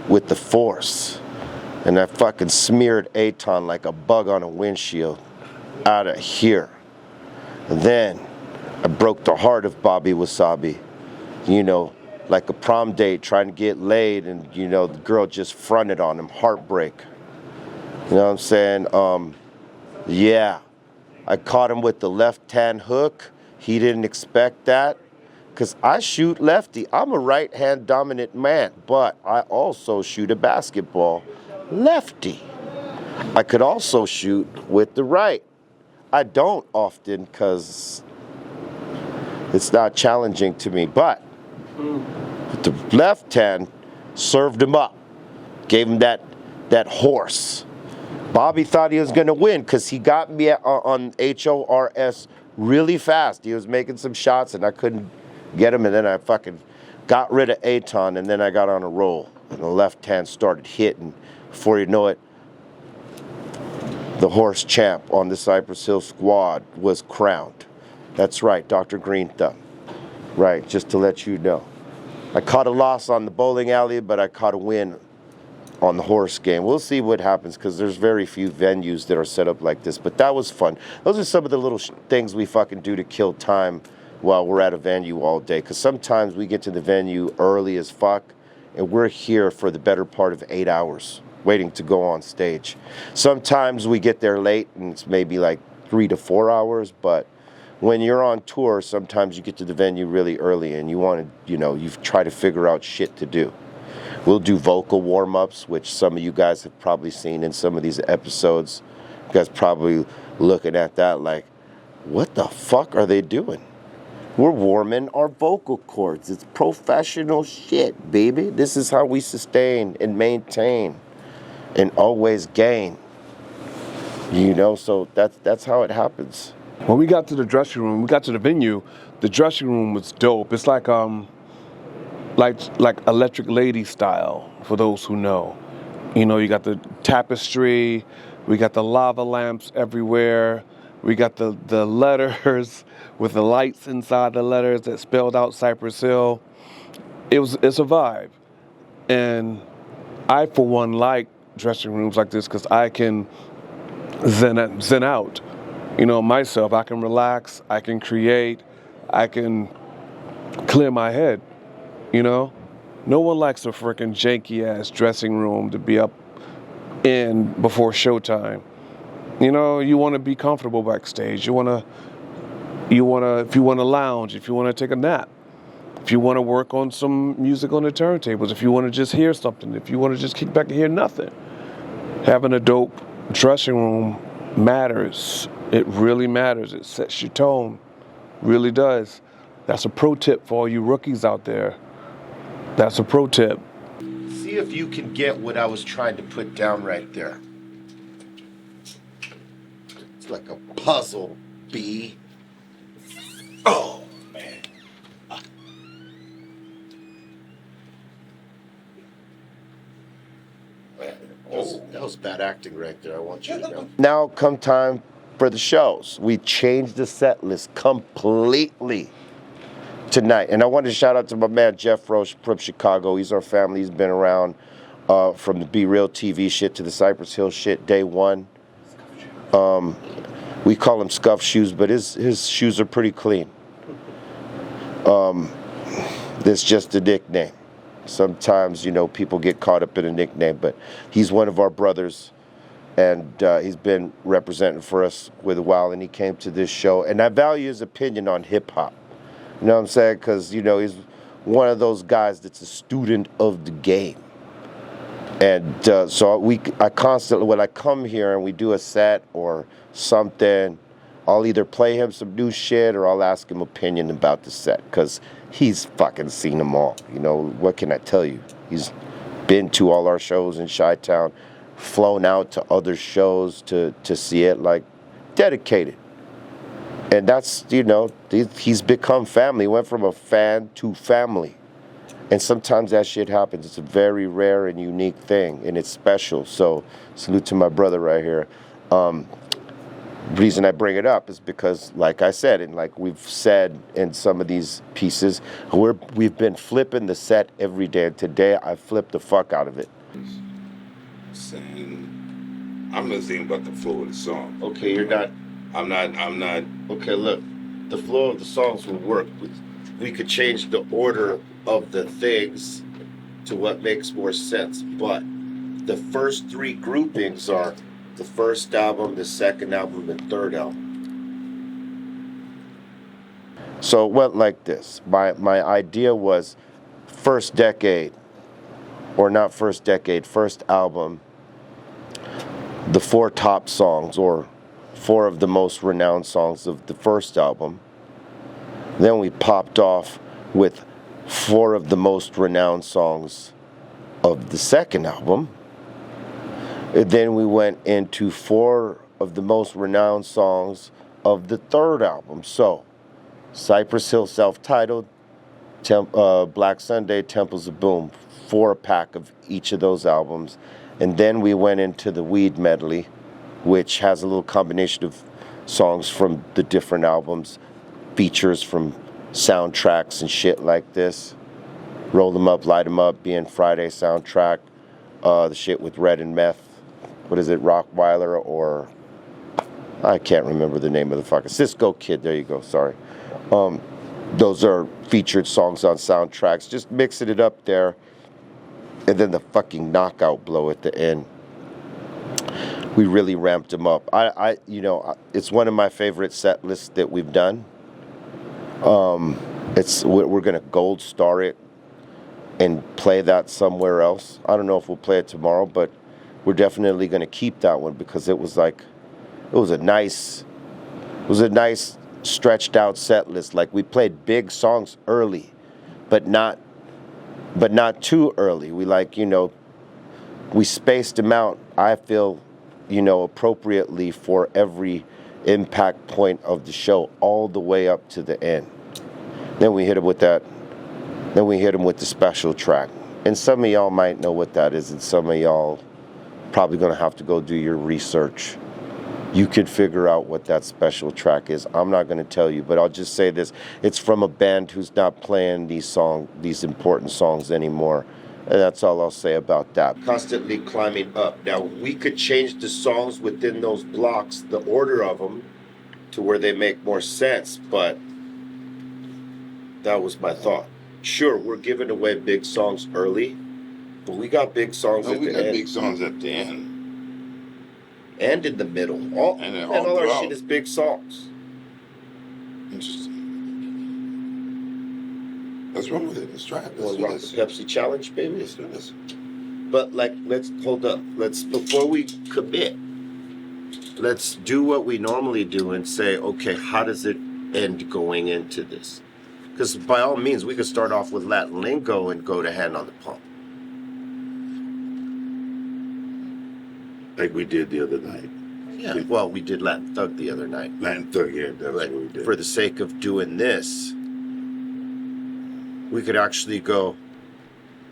with the force. And I fucking smeared Eitan like a bug on a windshield out of here. And then I broke the heart of Bobby Wasabi. You know, like a prom date trying to get laid and, you know, the girl just fronted on him. Heartbreak. You know what I'm saying? Yeah. I caught him with the left-hand hook. He didn't expect that. Because I shoot lefty. I'm a right-hand dominant man, but I also shoot a basketball lefty. I could also shoot with the right. I don't often because it's not challenging to me, but with the left hand, served him up, gave him that horse. Bobby thought he was going to win because he got me on HORS really fast. He was making some shots and I couldn't get him, and then I fucking got rid of Eitan, and then I got on a roll. And the left hand started hitting. Before you know it, the horse champ on the Cypress Hill squad was crowned. That's right, Dr. Green Thumb. Right, just to let you know. I caught a loss on the bowling alley, but I caught a win on the horse game. We'll see what happens because there's very few venues that are set up like this, but that was fun. Those are some of the little things we fucking do to kill time while we're at a venue all day, because sometimes we get to the venue early as fuck and we're here for the better part of 8 hours waiting to go on stage. Sometimes we get there late and it's maybe like 3 to 4 hours, but when you're on tour, sometimes you get to the venue really early and you want to, you try to figure out shit to do. We'll do vocal warm-ups, which some of you guys have probably seen in some of these episodes. You guys probably looking at that like, what the fuck are they doing? We're warming our vocal cords. It's professional shit, baby. This is how we sustain and maintain and always gain. So that's how it happens. When we got to the dressing room, we got to the venue, the dressing room was dope. It's like Electric Lady style, for those who know. You got the tapestry, we got the lava lamps everywhere, we got the letters with the lights inside the letters that spelled out Cypress Hill. It's a vibe. And I, for one, like dressing rooms like this because I can zen out. Myself, I can relax, I can create, I can clear my head, No one likes a freaking janky-ass dressing room to be up in before showtime. You want to be comfortable backstage. If you want to lounge, if you want to take a nap, if you want to work on some music on the turntables, if you want to just hear something, if you want to just kick back and hear nothing. Having a dope dressing room matters. It really matters. It sets your tone. Really does. That's a pro tip for all you rookies out there. That's a pro tip. See if you can get what I was trying to put down right there. It's like a puzzle, B. Oh, man. That was bad acting right there. I want you to know. Now come time for the shows. We changed the set list completely tonight. And I wanted to shout out to my man Jeff Roche from Chicago. He's our family. He's been around from the BREALTV shit to the Cypress Hill shit day one. We call him Scuff Shoes, but his shoes are pretty clean. That's just a nickname. Sometimes, people get caught up in a nickname, but he's one of our brothers, and he's been representing for us with a while, and he came to this show, and I value his opinion on hip-hop. You know what I'm saying? Because, he's one of those guys that's a student of the game. And so I constantly, when I come here and we do a set or something, I'll either play him some new shit or I'll ask him opinion about the set, because he's fucking seen them all. What can I tell you? He's been to all our shows in Chi-Town, flown out to other shows to see it, like, dedicated. And that's, he's become family. He went from a fan to family. And sometimes that shit happens. It's a very rare and unique thing, and it's special. So salute to my brother right here. Reason I bring it up is because, like I said, and like we've said in some of these pieces, we've been flipping the set every day. And today I flipped the fuck out of it. I'm not thinking about the flow of the song. Okay, you're not. I'm not. Okay, look, the flow of the songs will work. We could change the order of the things to what makes more sense. But the first three groupings are the first album, the second album, the third album. So it went like this. My idea was first decade, or not first decade, first album, the four top songs, or four of the most renowned songs of the first album. Then we popped off with four of the most renowned songs of the second album. And then we went into four of the most renowned songs of the third album. So, Cypress Hill self-titled, Black Sunday, Temples of Boom, 4-pack of each of those albums. And then we went into the Weed medley, which has a little combination of songs from the different albums, features from soundtracks and shit like this. Roll 'em Up, Light 'em Up, being Friday soundtrack, the shit with Red and Meth. What is it, Rockweiler, or I can't remember the name of the fucking Cisco Kid. There you go. Sorry. Those are featured songs on soundtracks. Just mixing it up there, and then the fucking knockout blow at the end. we really ramped them up. You know, it's one of my favorite set lists that we've done. We're gonna gold star it and play that somewhere else. I don't know if we'll play it tomorrow, but we're definitely gonna keep that one because it was a nice stretched out set list. Like we played big songs early, but not too early. We we spaced them out, I feel, appropriately for every impact point of the show all the way up to the end. Then we hit him with that. Then we hit him with the special track. And some of y'all might know what that is, and some of y'all probably gonna have to go do your research. You could figure out what that special track is. I'm not gonna tell you, but I'll just say this. It's from a band who's not playing these important songs anymore. And that's all I'll say about that. Constantly climbing up. Now, we could change the songs within those blocks, the order of them, to where they make more sense, but that was my thought. Sure, we're giving away big songs early, but we got big songs at the end. We got big songs at the end. And in the middle. All our shit is big songs. Interesting. What's wrong with it? Let's try it. Let's rock the Pepsi challenge, baby. Let's do this. But let's hold up. Before we commit, let's do what we normally do and say, okay, how does it end going into this? Because by all means, we could start off with Latin lingo and go to Hand on the Pump. Like we did the other night. Yeah, well, we did Latin Thug the other night. Latin Thug, yeah, that's what we did. For the sake of doing this, we could actually go,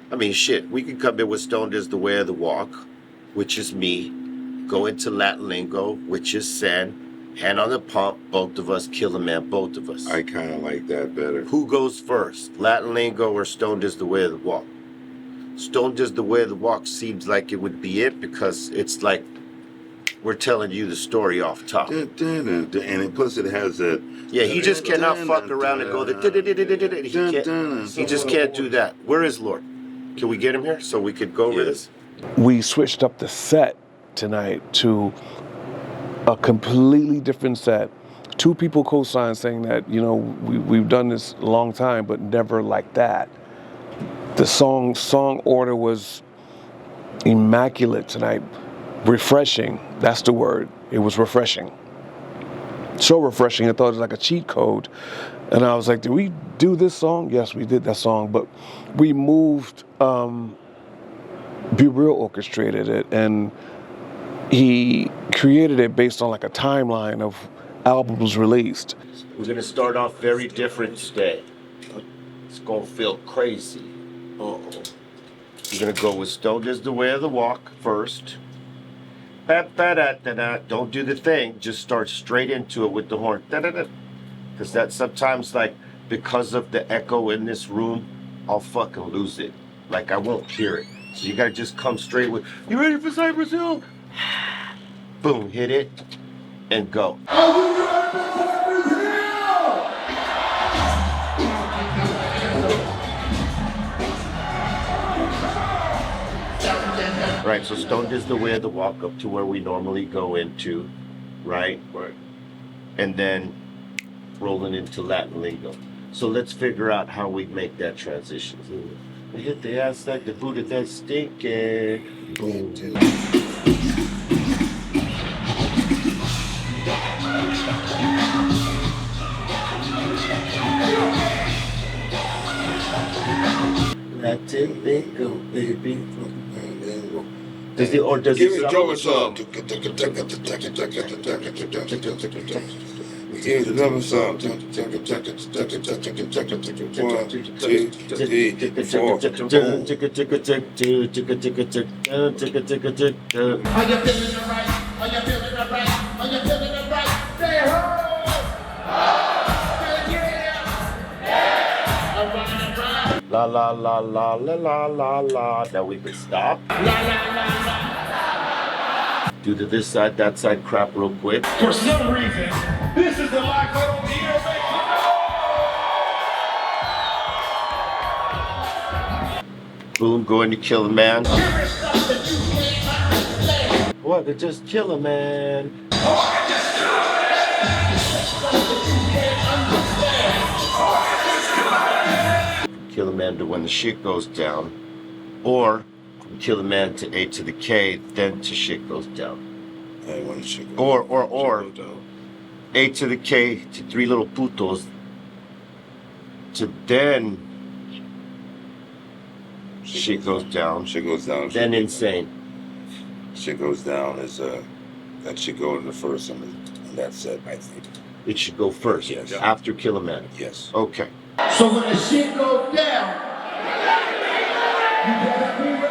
we could come in with Stoned is the Way of the Walk, which is me, go into Latin lingo, which is Sen, Hand on the Pump, both of us, Kill a Man, both of us. I kind of like that better. Who goes first, Latin lingo or Stoned is the Way of the Walk? Stoned is the Way of the Walk seems like it would be it because it's like we're telling you the story off top. And plus it has that. Yeah, he just cannot fuck around and go he just can't do that. Where is Lord? Can we get him here so we could go over this? We switched up the set tonight to a completely different set. Two people co-signed saying that, we've done this a long time, but never like that. The song order was immaculate tonight. Refreshing, that's the word. It was refreshing. So refreshing, I thought it was like a cheat code. And I was like, did we do this song? Yes, we did that song, but we moved, Be Real orchestrated it, and he created it based on like a timeline of albums released. We're gonna start off very different today. It's gonna feel crazy. Uh-oh. We're gonna go with Stoned is the Way of the Walk first. Don't do the thing, just start straight into it with the horn. Because that sometimes, because of the echo in this room, I'll fucking lose it. I won't hear it. So you gotta just come straight with, you ready for Cypress Hill? Boom, hit it, and go. Right, so Stoned is the Way of the Walk up to where we normally go into, right? Right. And then rolling into Latin lingo. So let's figure out how we make that transition. We hit the ass like the boot of that stinking. Boom. Latin lingo, baby. Does it, or does Give it me the sound drummer song. Give me the drummer song. 1, 2, 3, 4. Are you feeling alright? Are you feeling alright? Are you feeling alright? Say ho! La la la la la la la la. Now we can stop. La la la la. Do to this side, that side crap real quick. For some reason, this is the life I don't hear. Boom, going to Kill a Man. Here is something you can't understand. What? motherfucker, just kill him, man. Kill a man to when the shit goes down, or kill a man to A to the K, then to shit goes down. Hey, when the shit goes Or down. A to the K to three little putos to then shit goes down. Shit goes down. Then insane. Shit goes down is that should go in the first and that's set, I think. It should go first. Yes. After kill a man. Yes. Okay. So when the shit goes down, you better be ready.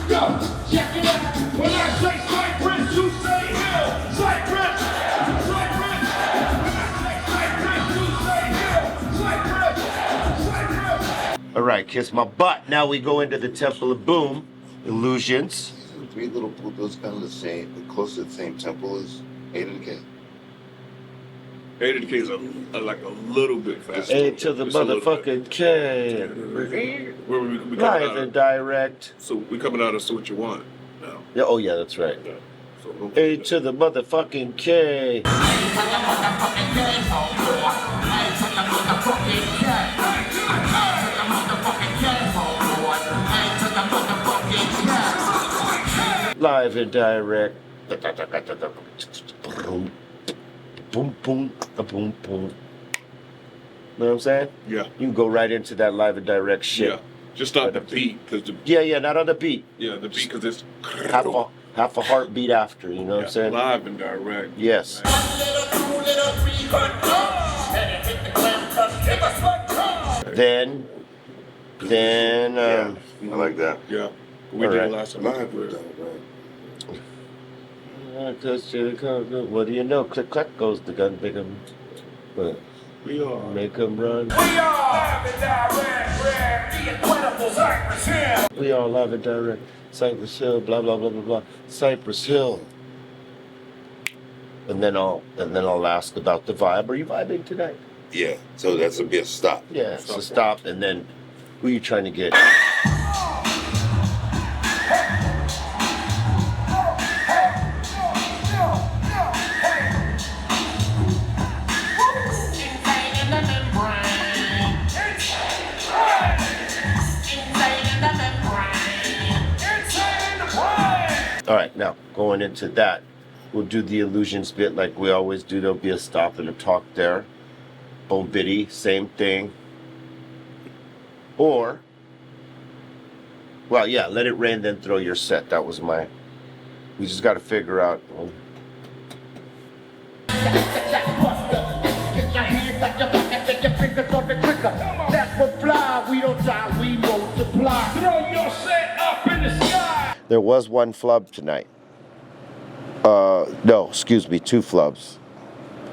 Go. Check it out. When I say Cypress, you say Hill. Cypress. When I say Cypress, All right, kiss my butt. Now we go into the Temple of Boom. Illusions. Three little putos kind of the same, but close to the same temple as A to the K. A to the K is like a little bit faster. A to the motherfucking K. We Live and direct. So we coming out of So What You Want now. Yeah, oh yeah, that's right. A to the motherfucking K. Live and direct. Boom, boom, boom, boom. Know what I'm saying? Yeah. You can go right into that live and direct shit. Yeah. Just not the beat, cause Yeah, not on the beat. Yeah, the beat, cause it's half a heartbeat after. You know what I'm saying? Live and direct. Yes. Then, I like that. Yeah. We did it last time. What do you know? Click, clack goes the gun, big 'em. But make 'em run. We are live and direct, the incredible Cypress Hill. We are live and direct. Cypress Hill, blah blah blah blah blah. Cypress Hill. And then I'll ask about the vibe. Are you vibing tonight? Yeah. So that's a be a stop. Yeah, it's a stop, and then who are you trying to get? All right, now going into that, we'll do the illusions bit like we always do. There'll be a stop and a talk there. Boom bitty, same thing. Or, well, yeah, let it rain, then throw your set. That was my. We just got to figure out. That's what fly. We don't die, we multiply. Throw your set up in the sky. There was one flub tonight. No, excuse me, two flubs.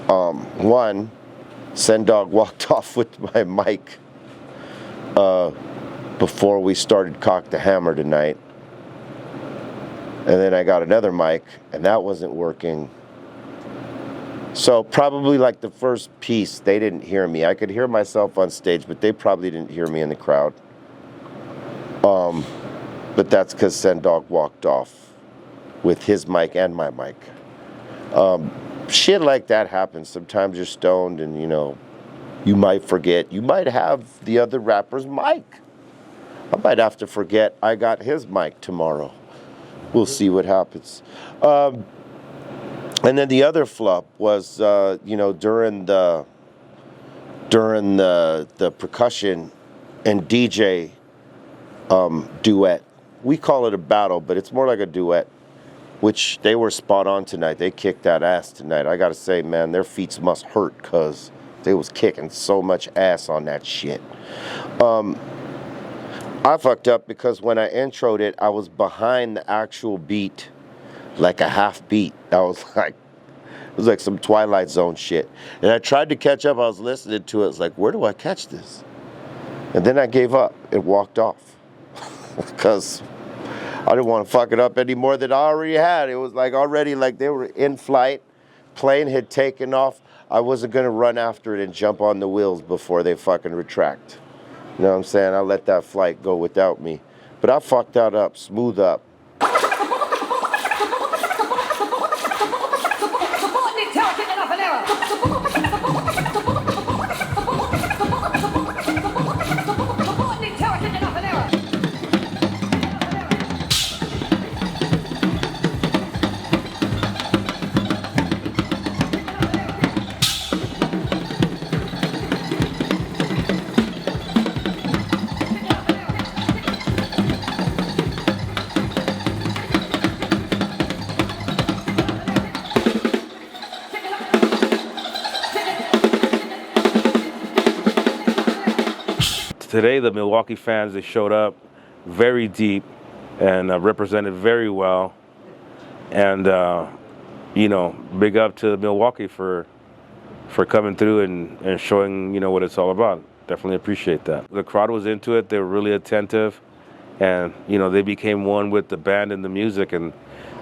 One, Sendog walked off with my mic before we started Cock the Hammer tonight. And then I got another mic, and that wasn't working. So probably like the first piece, they didn't hear me. I could hear myself on stage, but they probably didn't hear me in the crowd. But that's because Sendog walked off with his mic and my mic. Shit like that happens. Sometimes you're stoned and, you know, you might forget. You might have the other rapper's mic. I might have to forget I got his mic tomorrow. We'll see what happens. And then the other flub was, you know, during the percussion and DJ duet. We call it a battle, but it's more like a duet, which they were spot on tonight. They kicked that ass tonight. I gotta say, man, their feet must hurt because they was kicking so much ass on that shit. I fucked up because when I introed it, I was behind the actual beat, like a half beat. It was like some Twilight Zone shit. And I tried to catch up. I was listening to it. It's like, where do I catch this? And then I gave up and walked off because I didn't want to fuck it up any more than I already had. It was like already like they were in flight. Plane had taken off. I wasn't gonna run after it and jump on the wheels before they fucking retract. You know what I'm saying? I let that flight go without me. But I fucked that up, smooth up. Today, the Milwaukee fans, they showed up very deep and represented very well. And, you know, big up to Milwaukee for coming through and showing, you know, what it's all about. Definitely appreciate that. The crowd was into it. They were really attentive. And, you know, they became one with the band and the music. And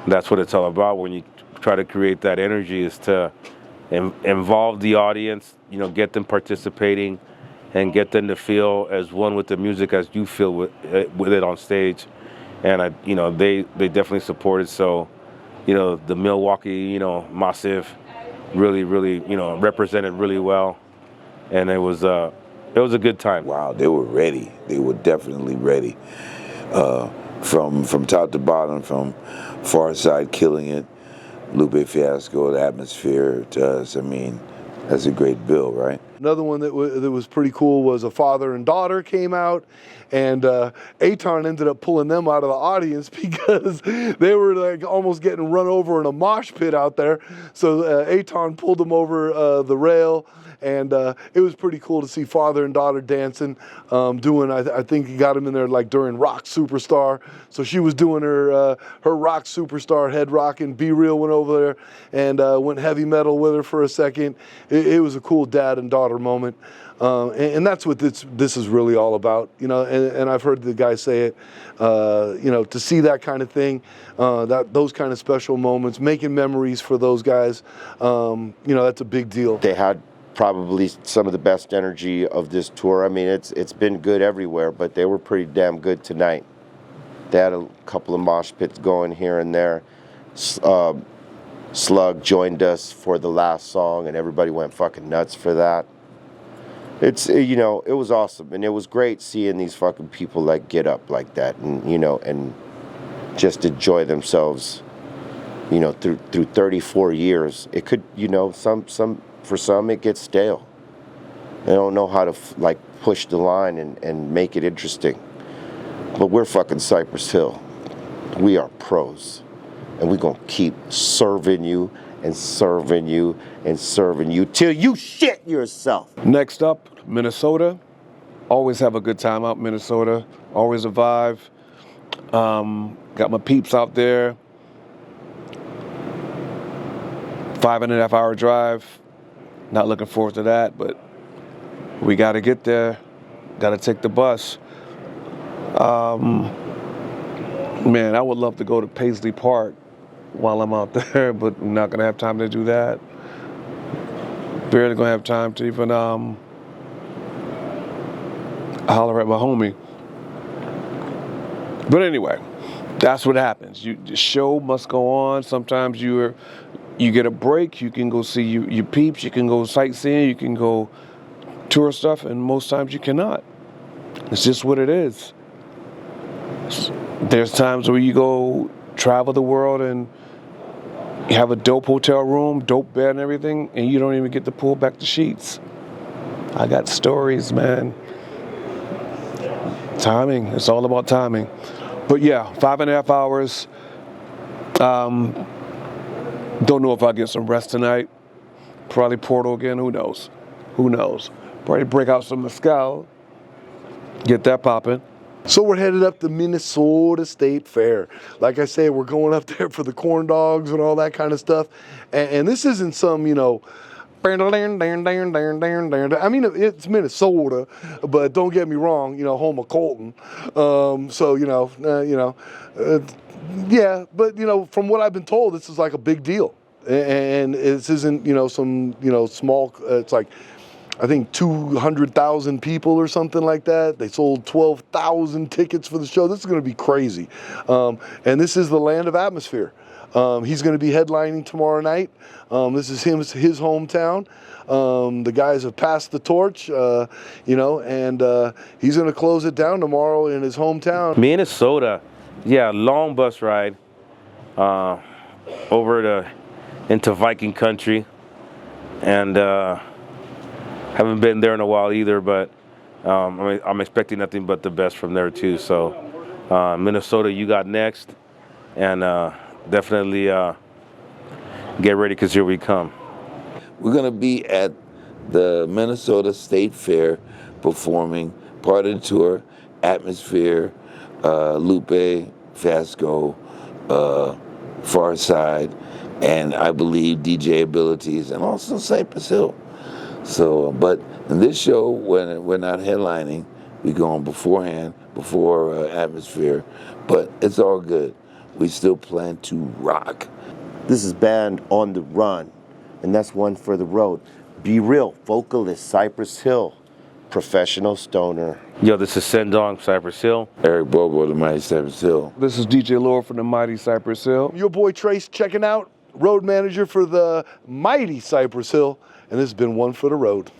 that's what it's all about when you try to create that energy, is to involve the audience, you know, get them participating, and get them to feel as one with the music as you feel with it on stage. And you know, they definitely supported. So, you know, the Milwaukee, you know, massive, really, you know, represented really well, and it was a good time. Wow, they were ready. They were definitely ready. From top to bottom, from Far Side killing it, Lupe Fiasco, the atmosphere to us. I mean, that's a great bill, right? Another one that was pretty cool was a father and daughter came out, and Aton ended up pulling them out of the audience because they were like almost getting run over in a mosh pit out there. So Aton pulled them over the rail, and it was pretty cool to see father and daughter dancing, doing, I think he got them in there like during Rock Superstar. So she was doing her Rock Superstar head rocking. Be Real went over there and went heavy metal with her for a second. It was a cool dad and daughter moment, and that's what this is really all about, you know. And I've heard the guy say it, you know, to see that kind of thing, those kind of special moments, making memories for those guys, you know, that's a big deal. They had probably some of the best energy of this tour. I mean, it's been good everywhere, but they were pretty damn good tonight. They had a couple of mosh pits going here and there. Slug joined us for the last song, and everybody went fucking nuts for that. It's, you know, it was awesome, and it was great seeing these fucking people like get up like that, and, you know, and just enjoy themselves, you know, through 34 years. It could, you know, for some it gets stale. They don't know how to like push the line and make it interesting. But we're fucking Cypress Hill. We are pros. And we're going to keep serving you and serving you and serving you till you shit yourself. Next up, Minnesota. Always have a good time out in Minnesota. Always a vibe. Got my peeps out there. 5.5 hour drive. Not looking forward to that, but we got to get there. Got to take the bus. Man, I would love to go to Paisley Park while I'm out there, but I'm not gonna have time to do that. Barely gonna have time to even holler at my homie. But anyway, that's what happens. The show must go on. Sometimes you get a break. You can go see your peeps. You can go sightseeing. You can go tour stuff, and most times you cannot. It's just what it is. There's times where you go travel the world and you have a dope hotel room, dope bed and everything, and you don't even get to pull back the sheets. I got stories, man. Timing, it's all about timing. But yeah, 5.5 hours. Don't know if I'll get some rest tonight. Probably Portal again, who knows? Who knows? Probably break out some mezcal, get that popping. So we're headed up to Minnesota State Fair. Like I say, we're going up there for the corn dogs and all that kind of stuff. And this isn't some, you know, I mean, it's Minnesota, but don't get me wrong, you know, home of Colton. So, yeah, but, you know, from what I've been told, this is like a big deal. And this isn't, you know, some, you know, small, it's like, I think 200,000 people or something like that. They sold 12,000 tickets for the show. This is going to be crazy. And this is the land of atmosphere. He's going to be headlining tomorrow night. This is his hometown. The guys have passed the torch, you know, and he's going to close it down tomorrow in his hometown. Minnesota, yeah, long bus ride over into Viking country, and haven't been there in a while either, but I'm expecting nothing but the best from there too. So Minnesota, you got next, and definitely get ready, because here we come. We're going to be at the Minnesota State Fair performing part of the tour, Atmosphere, Lupe, Fasco, Farside, and I believe DJ Abilities, and also Cypress Hill. So, but in this show, when we're not headlining, we're going beforehand, before Atmosphere, but it's all good. We still plan to rock. This is Band on the Run, and that's one for the road. Be Real, vocalist, Cypress Hill, professional stoner. Yo, this is Sendong, Cypress Hill. Eric Bobo, the Mighty Cypress Hill. This is DJ Lord from the Mighty Cypress Hill. Your boy Trace checking out, road manager for the mighty Cypress Hill, and this has been One for the Road.